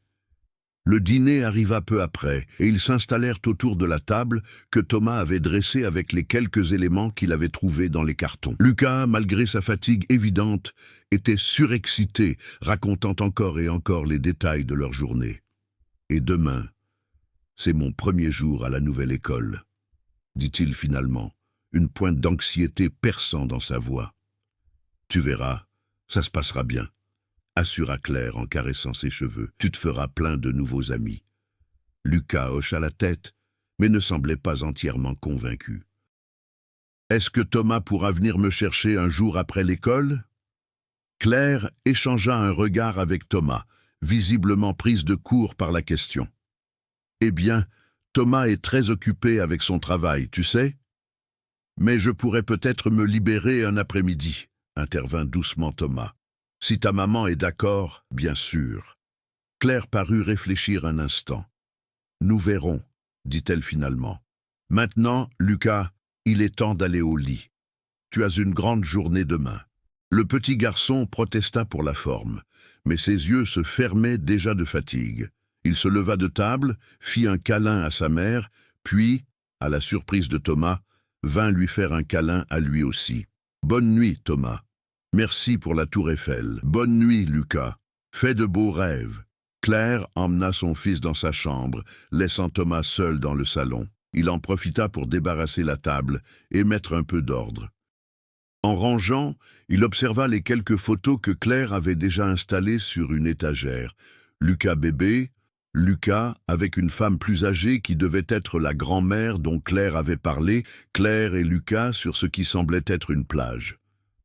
Le dîner arriva peu après, et ils s'installèrent autour de la table que Thomas avait dressée avec les quelques éléments qu'il avait trouvés dans les cartons. Lucas, malgré sa fatigue évidente, était surexcité, racontant encore et encore les détails de leur journée. « Et demain, c'est mon premier jour à la nouvelle école, » dit-il finalement, une pointe d'anxiété perçant dans sa voix. « Tu verras, ça se passera bien. » assura Claire en caressant ses cheveux. « Tu te feras plein de nouveaux amis. » Lucas hocha la tête, mais ne semblait pas entièrement convaincu. « Est-ce que Thomas pourra venir me chercher un jour après l'école ?» Claire échangea un regard avec Thomas, visiblement prise de court par la question. « Eh bien, Thomas est très occupé avec son travail, tu sais ? Mais je pourrais peut-être me libérer un après-midi, » intervint doucement Thomas. « Si ta maman est d'accord, bien sûr. » Claire parut réfléchir un instant. « Nous verrons, » dit-elle finalement. « Maintenant, Lucas, il est temps d'aller au lit. Tu as une grande journée demain. » Le petit garçon protesta pour la forme, mais ses yeux se fermaient déjà de fatigue. Il se leva de table, fit un câlin à sa mère, puis, à la surprise de Thomas, vint lui faire un câlin à lui aussi. « Bonne nuit, Thomas. Merci pour la tour Eiffel. Bonne nuit, Lucas. Fais de beaux rêves. » Claire emmena son fils dans sa chambre, laissant Thomas seul dans le salon. Il en profita pour débarrasser la table et mettre un peu d'ordre. En rangeant, il observa les quelques photos que Claire avait déjà installées sur une étagère. Lucas bébé, Lucas avec une femme plus âgée qui devait être la grand-mère dont Claire avait parlé, Claire et Lucas sur ce qui semblait être une plage.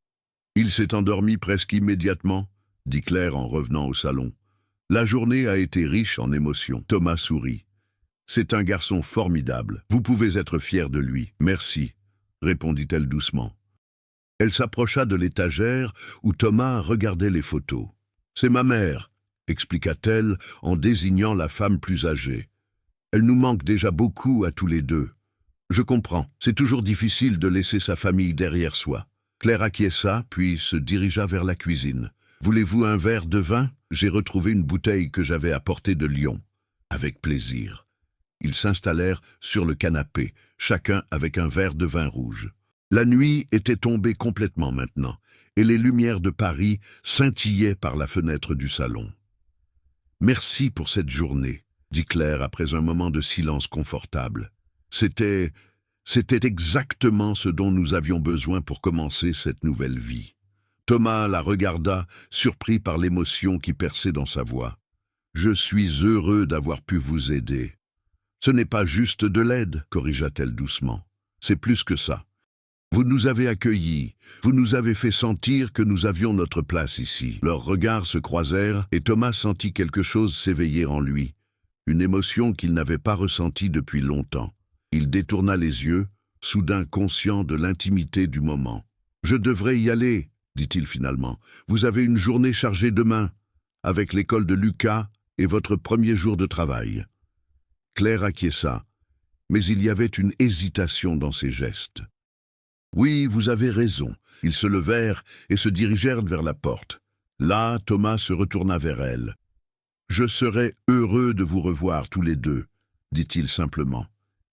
« Il s'est endormi presque immédiatement », dit Claire en revenant au salon. « La journée a été riche en émotions. » Thomas sourit. « C'est un garçon formidable. Vous pouvez être fier de lui. »« Merci », répondit-elle doucement. Elle s'approcha de l'étagère où Thomas regardait les photos. « C'est ma mère », expliqua-t-elle en désignant la femme plus âgée. « Elle nous manque déjà beaucoup à tous les deux. Je comprends, c'est toujours difficile de laisser sa famille derrière soi. » Claire acquiesça, puis se dirigea vers la cuisine. « Voulez-vous un verre de vin? J'ai retrouvé une bouteille que j'avais apportée de Lyon. » Avec plaisir. Ils s'installèrent sur le canapé, chacun avec un verre de vin rouge. La nuit était tombée complètement maintenant, et les lumières de Paris scintillaient par la fenêtre du salon. « Merci pour cette journée, » dit Claire après un moment de silence confortable. C'était exactement ce dont nous avions besoin pour commencer cette nouvelle vie. Thomas la regarda, surpris par l'émotion qui perçait dans sa voix. « Je suis heureux d'avoir pu vous aider. »« Ce n'est pas juste de l'aide, » corrigea-t-elle doucement. « C'est plus que ça. Vous nous avez accueillis, vous nous avez fait sentir que nous avions notre place ici. » Leurs regards se croisèrent et Thomas sentit quelque chose s'éveiller en lui, une émotion qu'il n'avait pas ressentie depuis longtemps. Il détourna les yeux, soudain conscient de l'intimité du moment. « Je devrais y aller, » dit-il finalement. « Vous avez une journée chargée demain, avec l'école de Lucas et votre premier jour de travail. » Claire acquiesça, mais il y avait une hésitation dans ses gestes. « Oui, vous avez raison. » Ils se levèrent et se dirigèrent vers la porte. Là, Thomas se retourna vers elle. « Je serais heureux de vous revoir tous les deux, » dit-il simplement.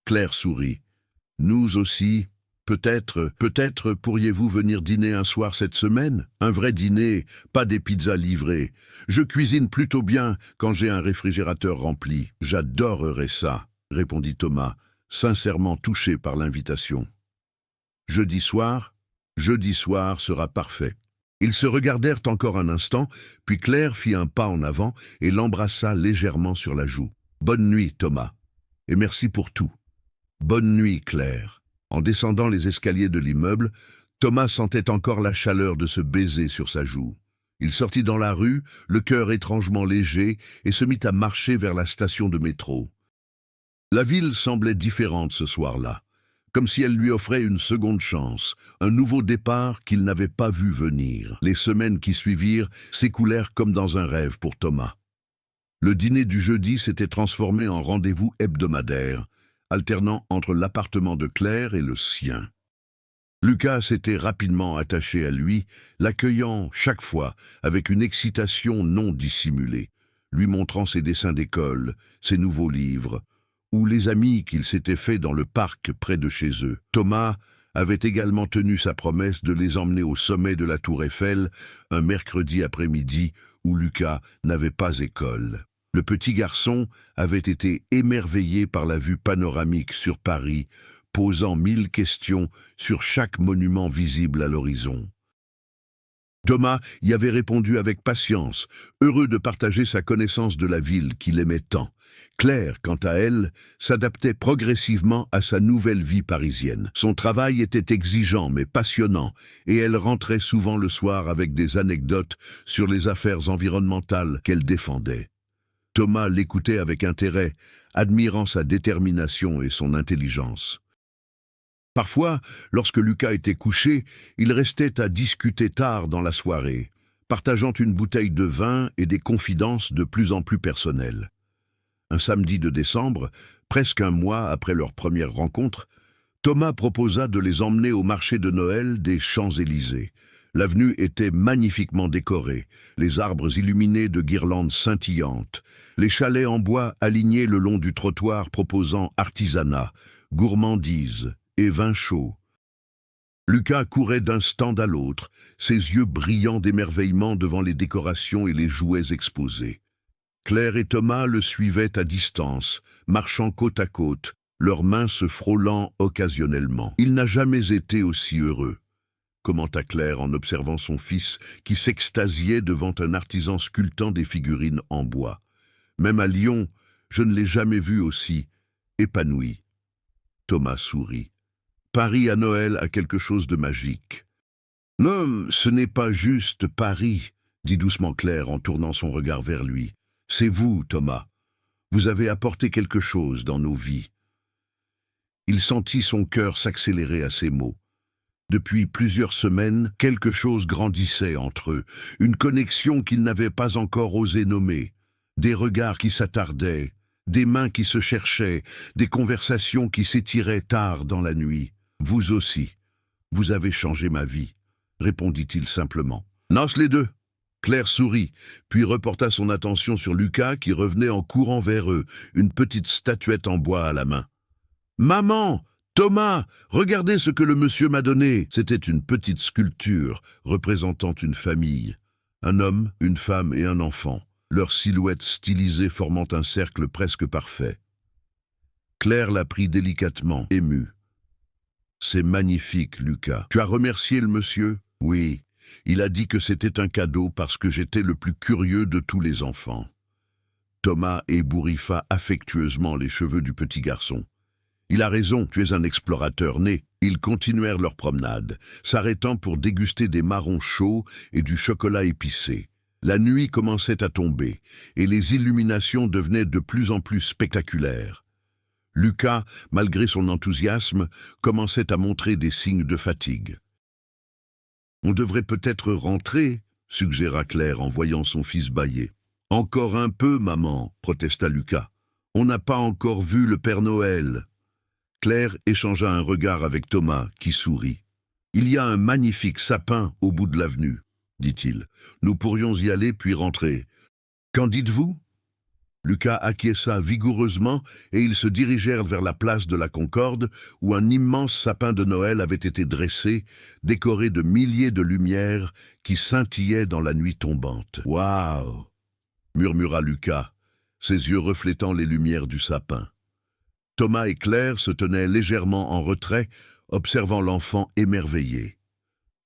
Claire sourit. « Nous aussi. Peut-être pourriez-vous venir dîner un soir cette semaine? Un vrai dîner, pas des pizzas livrées. Je cuisine plutôt bien quand j'ai un réfrigérateur rempli. »« J'adorerais ça, » répondit Thomas, sincèrement touché par l'invitation. « Jeudi soir sera parfait. » Ils se regardèrent encore un instant, puis Claire fit un pas en avant et l'embrassa légèrement sur la joue. « Bonne nuit, Thomas, et merci pour tout. »« Bonne nuit, Claire. » En descendant les escaliers de l'immeuble, Thomas sentait encore la chaleur de ce baiser sur sa joue. Il sortit dans la rue, le cœur étrangement léger, et se mit à marcher vers la station de métro. La ville semblait différente ce soir-là, comme si elle lui offrait une seconde chance, un nouveau départ qu'il n'avait pas vu venir. Les semaines qui suivirent s'écoulèrent comme dans un rêve pour Thomas. Le dîner du jeudi s'était transformé en rendez-vous hebdomadaire, alternant entre l'appartement de Claire et le sien. Lucas s'était rapidement attaché à lui, l'accueillant chaque fois avec une excitation non dissimulée, lui montrant ses dessins d'école, ses nouveaux livres, ou les amis qu'il s'était faits dans le parc près de chez eux. Thomas avait également tenu sa promesse de les emmener au sommet de la Tour Eiffel un mercredi après-midi où Lucas n'avait pas école. Le petit garçon avait été émerveillé par la vue panoramique sur Paris, posant 1000 questions sur chaque monument visible à l'horizon. Thomas y avait répondu avec patience, heureux de partager sa connaissance de la ville qu'il aimait tant. Claire, quant à elle, s'adaptait progressivement à sa nouvelle vie parisienne. Son travail était exigeant mais passionnant, et elle rentrait souvent le soir avec des anecdotes sur les affaires environnementales qu'elle défendait. Thomas l'écoutait avec intérêt, admirant sa détermination et son intelligence. Parfois, lorsque Lucas était couché, il restait à discuter tard dans la soirée, partageant une bouteille de vin et des confidences de plus en plus personnelles. Un samedi de décembre, presque un mois après leur première rencontre, Thomas proposa de les emmener au marché de Noël des Champs-Élysées. L'avenue était magnifiquement décorée, les arbres illuminés de guirlandes scintillantes, les chalets en bois alignés le long du trottoir proposant artisanat, gourmandise et vin chaud. Lucas courait d'un stand à l'autre, ses yeux brillants d'émerveillement devant les décorations et les jouets exposés. Claire et Thomas le suivaient à distance, marchant côte à côte, leurs mains se frôlant occasionnellement. Il n'a jamais été aussi heureux. commenta Claire en observant son fils qui s'extasiait devant un artisan sculptant des figurines en bois. Même à Lyon, je ne l'ai jamais vu aussi épanoui. Thomas sourit. Paris à Noël a quelque chose de magique. Non, ce n'est pas juste Paris, dit doucement Claire en tournant son regard vers lui. C'est vous, Thomas. Vous avez apporté quelque chose dans nos vies. Il sentit son cœur s'accélérer à ces mots. Depuis plusieurs semaines, quelque chose grandissait entre eux, une connexion qu'il n'avait pas encore osé nommer, des regards qui s'attardaient, des mains qui se cherchaient, des conversations qui s'étiraient tard dans la nuit. Vous aussi, vous avez changé ma vie, répondit-il simplement. Noce les deux. Claire sourit, puis reporta son attention sur Lucas qui revenait en courant vers eux, une petite statuette en bois à la main. « Maman! Thomas! Regardez ce que le monsieur m'a donné !» C'était une petite sculpture représentant une famille. Un homme, une femme et un enfant, leurs silhouettes stylisées formant un cercle presque parfait. Claire la prit délicatement, émue. « C'est magnifique, Lucas. Tu as remercié le monsieur ?»« Oui. Il a dit que c'était un cadeau parce que j'étais le plus curieux de tous les enfants. » Thomas ébouriffa affectueusement les cheveux du petit garçon. « Il a raison, tu es un explorateur né. » Ils continuèrent leur promenade, s'arrêtant pour déguster des marrons chauds et du chocolat épicé. La nuit commençait à tomber, et les illuminations devenaient de plus en plus spectaculaires. Lucas, malgré son enthousiasme, commençait à montrer des signes de fatigue. « On devrait peut-être rentrer, » suggéra Claire en voyant son fils bâiller. « Encore un peu, maman, » protesta Lucas. « On n'a pas encore vu le Père Noël. » Claire échangea un regard avec Thomas, qui sourit. « Il y a un magnifique sapin au bout de l'avenue, » dit-il. « Nous pourrions y aller puis rentrer. Qu'en dites-vous » Lucas acquiesça vigoureusement et ils se dirigèrent vers la place de la Concorde où un immense sapin de Noël avait été dressé, décoré de milliers de lumières qui scintillaient dans la nuit tombante. « Waouh !» murmura Lucas, ses yeux reflétant les lumières du sapin. Thomas et Claire se tenaient légèrement en retrait, observant l'enfant émerveillé.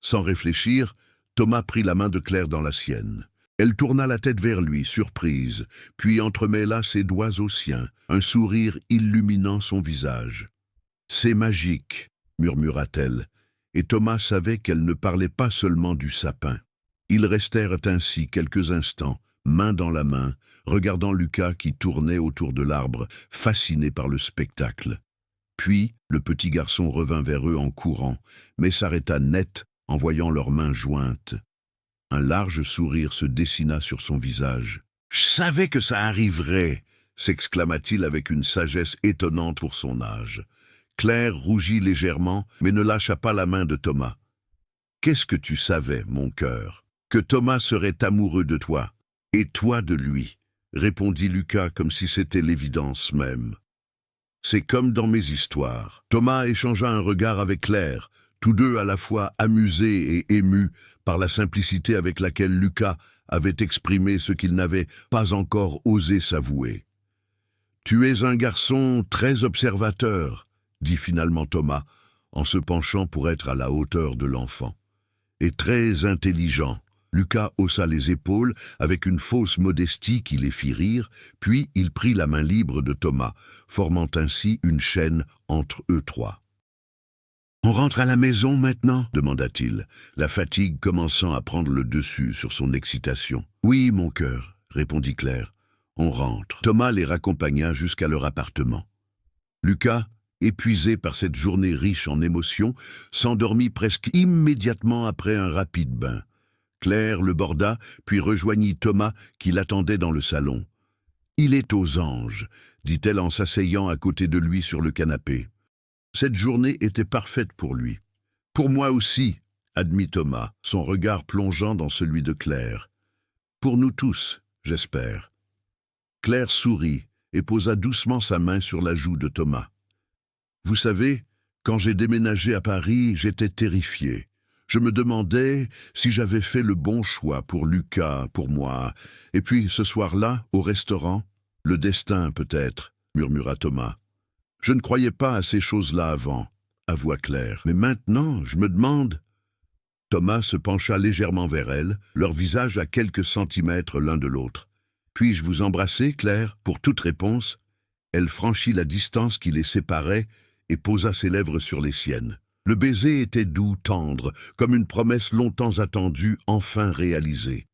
Sans réfléchir, Thomas prit la main de Claire dans la sienne. Elle tourna la tête vers lui, surprise, puis entremêla ses doigts aux siens, un sourire illuminant son visage. « C'est magique », murmura-t-elle, et Thomas savait qu'elle ne parlait pas seulement du sapin. Ils restèrent ainsi quelques instants, main dans la main, regardant Lucas qui tournait autour de l'arbre, fasciné par le spectacle. Puis, le petit garçon revint vers eux en courant, mais s'arrêta net en voyant leurs mains jointes. Un large sourire se dessina sur son visage. « Je savais que ça arriverait !» s'exclama-t-il avec une sagesse étonnante pour son âge. Claire rougit légèrement, mais ne lâcha pas la main de Thomas. « Qu'est-ce que tu savais, mon cœur? Que Thomas serait amoureux de toi, et toi de lui !» répondit Lucas comme si c'était l'évidence même. « C'est comme dans mes histoires. » Thomas échangea un regard avec Claire, tous deux à la fois amusés et émus par la simplicité avec laquelle Lucas avait exprimé ce qu'il n'avait pas encore osé s'avouer. « Tu es un garçon très observateur, » dit finalement Thomas, en se penchant pour être à la hauteur de l'enfant. « Et très intelligent. » Lucas haussa les épaules avec une fausse modestie qui les fit rire, puis il prit la main libre de Thomas, formant ainsi une chaîne entre eux trois. « On rentre à la maison maintenant ?» demanda-t-il, la fatigue commençant à prendre le dessus sur son excitation. « Oui, mon cœur, » répondit Claire. « On rentre. » Thomas les raccompagna jusqu'à leur appartement. Lucas, épuisé par cette journée riche en émotions, s'endormit presque immédiatement après un rapide bain. Claire le borda, puis rejoignit Thomas qui l'attendait dans le salon. « Il est aux anges », dit-elle en s'asseyant à côté de lui sur le canapé. Cette journée était parfaite pour lui. « Pour moi aussi », admit Thomas, son regard plongeant dans celui de Claire. « Pour nous tous, j'espère. » Claire sourit et posa doucement sa main sur la joue de Thomas. « Vous savez, quand j'ai déménagé à Paris, j'étais terrifié. Je me demandais si j'avais fait le bon choix pour Lucas, pour moi. Et puis, ce soir-là, au restaurant, le destin peut-être, murmura Thomas. Je ne croyais pas à ces choses-là avant, avoua Claire. Mais maintenant, je me demande... Thomas se pencha légèrement vers elle, leur visage à quelques centimètres l'un de l'autre. « Puis-je vous embrasser, Claire ?» Pour toute réponse, elle franchit la distance qui les séparait et posa ses lèvres sur les siennes. Le baiser était doux, tendre, comme une promesse longtemps attendue, enfin réalisée.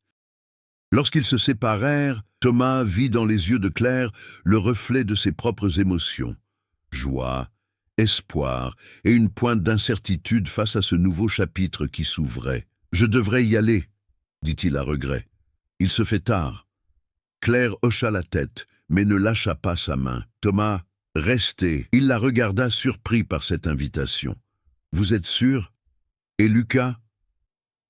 Lorsqu'ils se séparèrent, Thomas vit dans les yeux de Claire le reflet de ses propres émotions. Joie, espoir et une pointe d'incertitude face à ce nouveau chapitre qui s'ouvrait. « Je devrais y aller, » dit-il à regret. « Il se fait tard. » Claire hocha la tête, mais ne lâcha pas sa main. « Thomas, restez. » Il la regarda surpris par cette invitation. « Vous êtes sûr? Et Lucas ? »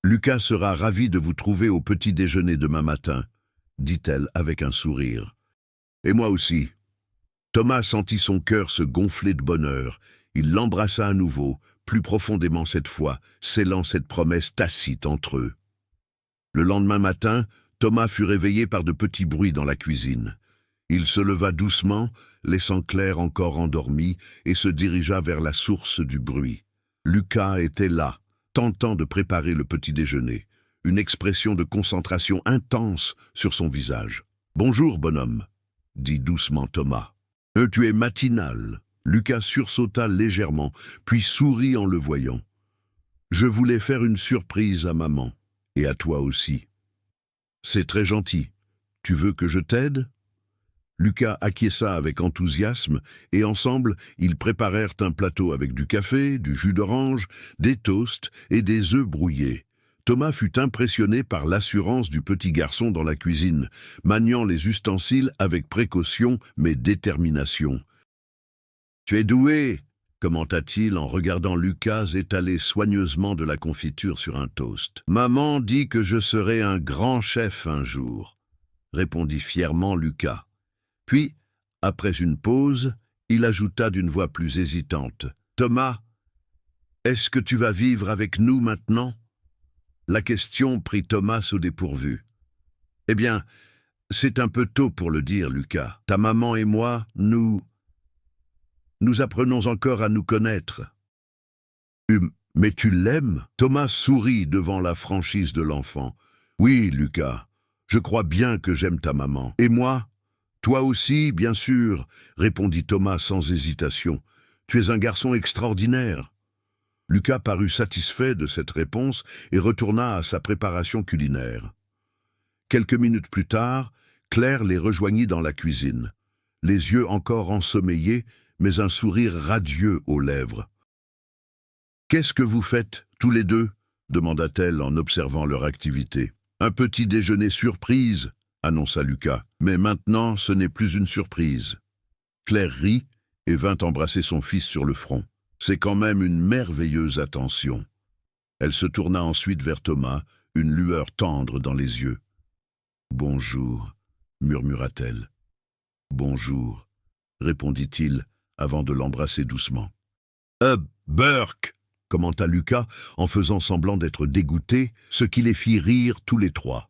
« Lucas sera ravi de vous trouver au petit déjeuner demain matin, » dit-elle avec un sourire. « Et moi aussi. » Thomas sentit son cœur se gonfler de bonheur. Il l'embrassa à nouveau, plus profondément cette fois, scellant cette promesse tacite entre eux. Le lendemain matin, Thomas fut réveillé par de petits bruits dans la cuisine. Il se leva doucement, laissant Claire encore endormie, et se dirigea vers la source du bruit. Lucas était là, tentant de préparer le petit déjeuner, une expression de concentration intense sur son visage. « Bonjour, bonhomme, » dit doucement Thomas. « Tu es matinal. » Lucas sursauta légèrement, puis sourit en le voyant. « Je voulais faire une surprise à maman, et à toi aussi. »« C'est très gentil. Tu veux que je t'aide ?» Lucas acquiesça avec enthousiasme, et ensemble, ils préparèrent un plateau avec du café, du jus d'orange, des toasts et des œufs brouillés. Thomas fut impressionné par l'assurance du petit garçon dans la cuisine, maniant les ustensiles avec précaution mais détermination. « Tu es doué !» commenta-t-il en regardant Lucas étaler soigneusement de la confiture sur un toast. « Maman dit que je serai un grand chef un jour », répondit fièrement Lucas. Puis, après une pause, il ajouta d'une voix plus hésitante. « Thomas, est-ce que tu vas vivre avec nous maintenant ?» La question prit Thomas au dépourvu. « Eh bien, c'est un peu tôt pour le dire, Lucas. Ta maman et moi, nous apprenons encore à nous connaître. »« Mais tu l'aimes ?» Thomas sourit devant la franchise de l'enfant. « Oui, Lucas, je crois bien que j'aime ta maman. Et moi ? Toi aussi, bien sûr, » répondit Thomas sans hésitation. « Tu es un garçon extraordinaire. » Lucas parut satisfait de cette réponse et retourna à sa préparation culinaire. Quelques minutes plus tard, Claire les rejoignit dans la cuisine, les yeux encore ensommeillés, mais un sourire radieux aux lèvres. « Qu'est-ce que vous faites, tous les deux ?» demanda-t-elle en observant leur activité. « Un petit déjeuner surprise » annonça Lucas. « Mais maintenant, ce n'est plus une surprise. » Claire rit et vint embrasser son fils sur le front. « C'est quand même une merveilleuse attention. » Elle se tourna ensuite vers Thomas, une lueur tendre dans les yeux. « Bonjour, » murmura-t-elle. « Bonjour, » répondit-il avant de l'embrasser doucement. « Burke !» commenta Lucas en faisant semblant d'être dégoûté, ce qui les fit rire tous les trois.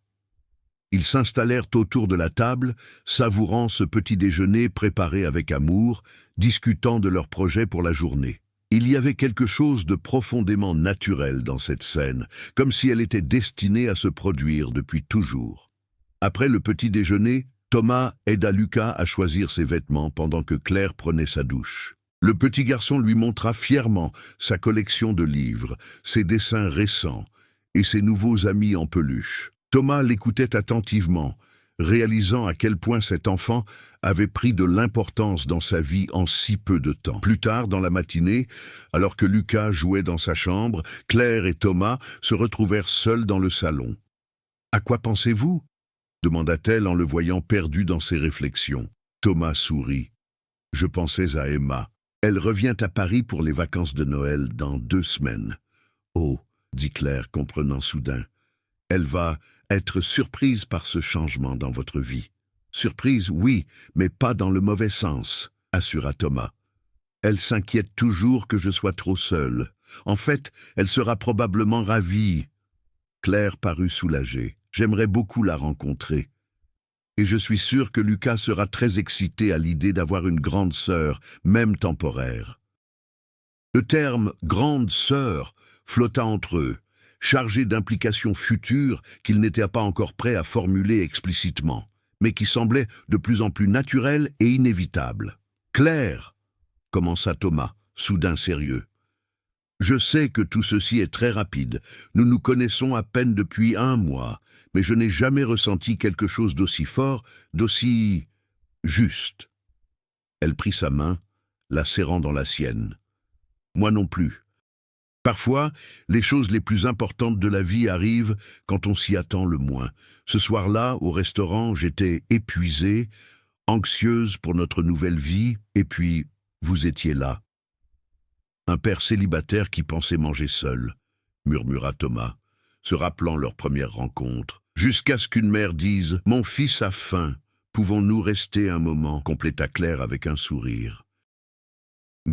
Ils s'installèrent autour de la table, savourant ce petit déjeuner préparé avec amour, discutant de leurs projets pour la journée. Il y avait quelque chose de profondément naturel dans cette scène, comme si elle était destinée à se produire depuis toujours. Après le petit déjeuner, Thomas aida Lucas à choisir ses vêtements pendant que Claire prenait sa douche. Le petit garçon lui montra fièrement sa collection de livres, ses dessins récents et ses nouveaux amis en peluche. Thomas l'écoutait attentivement, réalisant à quel point cet enfant avait pris de l'importance dans sa vie en si peu de temps. Plus tard, dans la matinée, alors que Lucas jouait dans sa chambre, Claire et Thomas se retrouvèrent seuls dans le salon. « À quoi pensez-vous » demanda-t-elle en le voyant perdu dans ses réflexions. Thomas sourit. « Je pensais à Emma. Elle revient à Paris pour les vacances de Noël dans 2 semaines. »« Oh » dit Claire, comprenant soudain. « Elle va être surprise par ce changement dans votre vie. »« Surprise, oui, mais pas dans le mauvais sens, » assura Thomas. « Elle s'inquiète toujours que je sois trop seul. En fait, elle sera probablement ravie. » Claire parut soulagée. « J'aimerais beaucoup la rencontrer. Et je suis sûr que Lucas sera très excité à l'idée d'avoir une grande sœur, même temporaire. » Le terme « grande sœur » flotta entre eux, chargé d'implications futures qu'il n'était pas encore prêt à formuler explicitement, mais qui semblaient de plus en plus naturelles et inévitables. « Claire !» commença Thomas, soudain sérieux. « Je sais que tout ceci est très rapide. Nous nous connaissons à peine depuis 1 mois, mais je n'ai jamais ressenti quelque chose d'aussi fort, d'aussi juste. » Elle prit sa main, la serrant dans la sienne. « Moi non plus. Parfois, les choses les plus importantes de la vie arrivent quand on s'y attend le moins. Ce soir-là, au restaurant, j'étais épuisée, anxieuse pour notre nouvelle vie, et puis vous étiez là. Un père célibataire qui pensait manger seul, murmura Thomas, se rappelant leur première rencontre, jusqu'à ce qu'une mère dise « Mon fils a faim, pouvons-nous rester un moment ?» compléta Claire avec un sourire.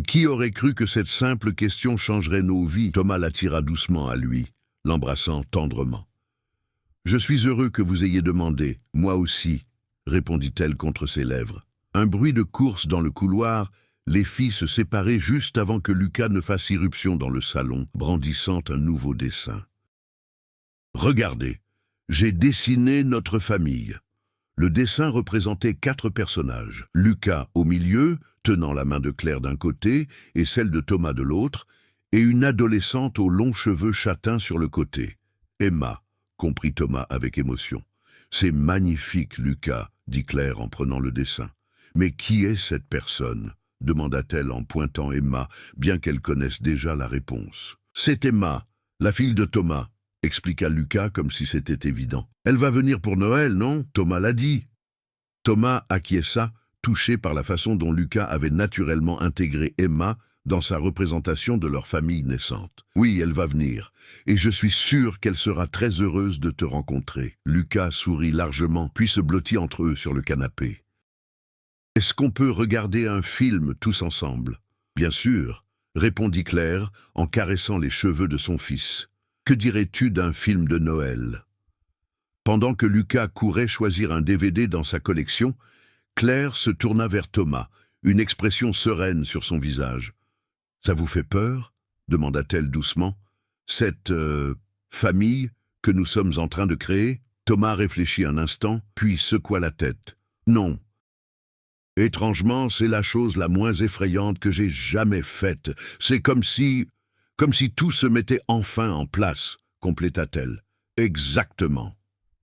Qui aurait cru que cette simple question changerait nos vies? Thomas l'attira doucement à lui, l'embrassant tendrement. « Je suis heureux que vous ayez demandé, moi aussi, » répondit-elle contre ses lèvres. Un bruit de course dans le couloir, les filles se séparaient juste avant que Lucas ne fasse irruption dans le salon, brandissant un nouveau dessin. « Regardez, j'ai dessiné notre famille. » Le dessin représentait 4 personnages. Lucas au milieu, tenant la main de Claire d'un côté et celle de Thomas de l'autre, et une adolescente aux longs cheveux châtains sur le côté. Emma, comprit Thomas avec émotion. « C'est magnifique, Lucas, dit Claire en prenant le dessin. Mais qui est cette personne ? Demanda-t-elle en pointant Emma, bien qu'elle connaisse déjà la réponse. C'est Emma, la fille de Thomas, expliqua Lucas comme si c'était évident. Elle va venir pour Noël, non ? Thomas l'a dit. Thomas acquiesça, touché par la façon dont Lucas avait naturellement intégré Emma dans sa représentation de leur famille naissante. Oui, elle va venir, et je suis sûr qu'elle sera très heureuse de te rencontrer. Lucas sourit largement, puis se blottit entre eux sur le canapé. Est-ce qu'on peut regarder un film tous ensemble ? Bien sûr, répondit Claire en caressant les cheveux de son fils. Que dirais-tu d'un film de Noël ? Pendant que Lucas courait choisir un DVD dans sa collection, Claire se tourna vers Thomas, une expression sereine sur son visage. « Ça vous fait peur ?» demanda-t-elle doucement. « Cette famille que nous sommes en train de créer ?» Thomas réfléchit un instant, puis secoua la tête. « Non. Étrangement, c'est la chose la moins effrayante que j'ai jamais faite. C'est comme si tout se mettait enfin en place, compléta-t-elle. Exactement. »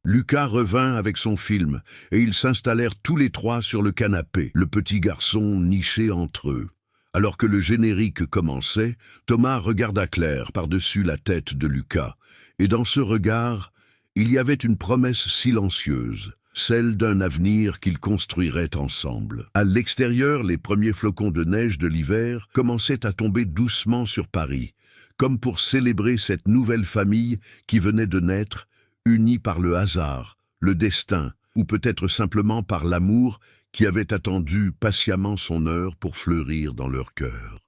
Lucas revint avec son film, et ils s'installèrent tous les 3 sur le canapé, le petit garçon niché entre eux. Alors que le générique commençait, Thomas regarda Claire par-dessus la tête de Lucas, et dans ce regard, il y avait une promesse silencieuse, celle d'un avenir qu'ils construiraient ensemble. À l'extérieur, les premiers flocons de neige de l'hiver commençaient à tomber doucement sur Paris, comme pour célébrer cette nouvelle famille qui venait de naître, unie par le hasard, le destin, ou peut-être simplement par l'amour qui avait attendu patiemment son heure pour fleurir dans leur cœur.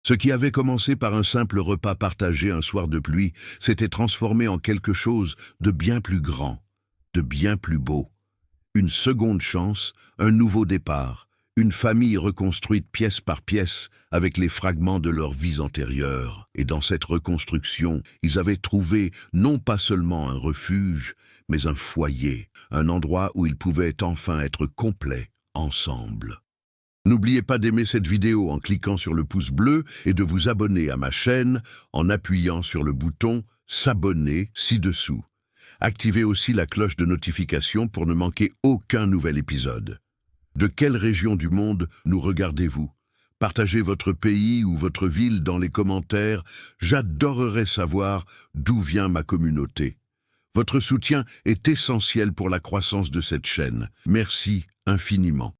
Ce qui avait commencé par un simple repas partagé un soir de pluie s'était transformé en quelque chose de bien plus grand, de bien plus beau. Une seconde chance, un nouveau départ, une famille reconstruite pièce par pièce avec les fragments de leurs vies antérieures. Et dans cette reconstruction, ils avaient trouvé non pas seulement un refuge, mais un foyer, un endroit où ils pouvaient enfin être complets ensemble. N'oubliez pas d'aimer cette vidéo en cliquant sur le pouce bleu et de vous abonner à ma chaîne en appuyant sur le bouton « S'abonner » ci-dessous. Activez aussi la cloche de notification pour ne manquer aucun nouvel épisode. De quelle région du monde nous regardez-vous ? Partagez votre pays ou votre ville dans les commentaires. J'adorerais savoir d'où vient ma communauté. Votre soutien est essentiel pour la croissance de cette chaîne. Merci infiniment.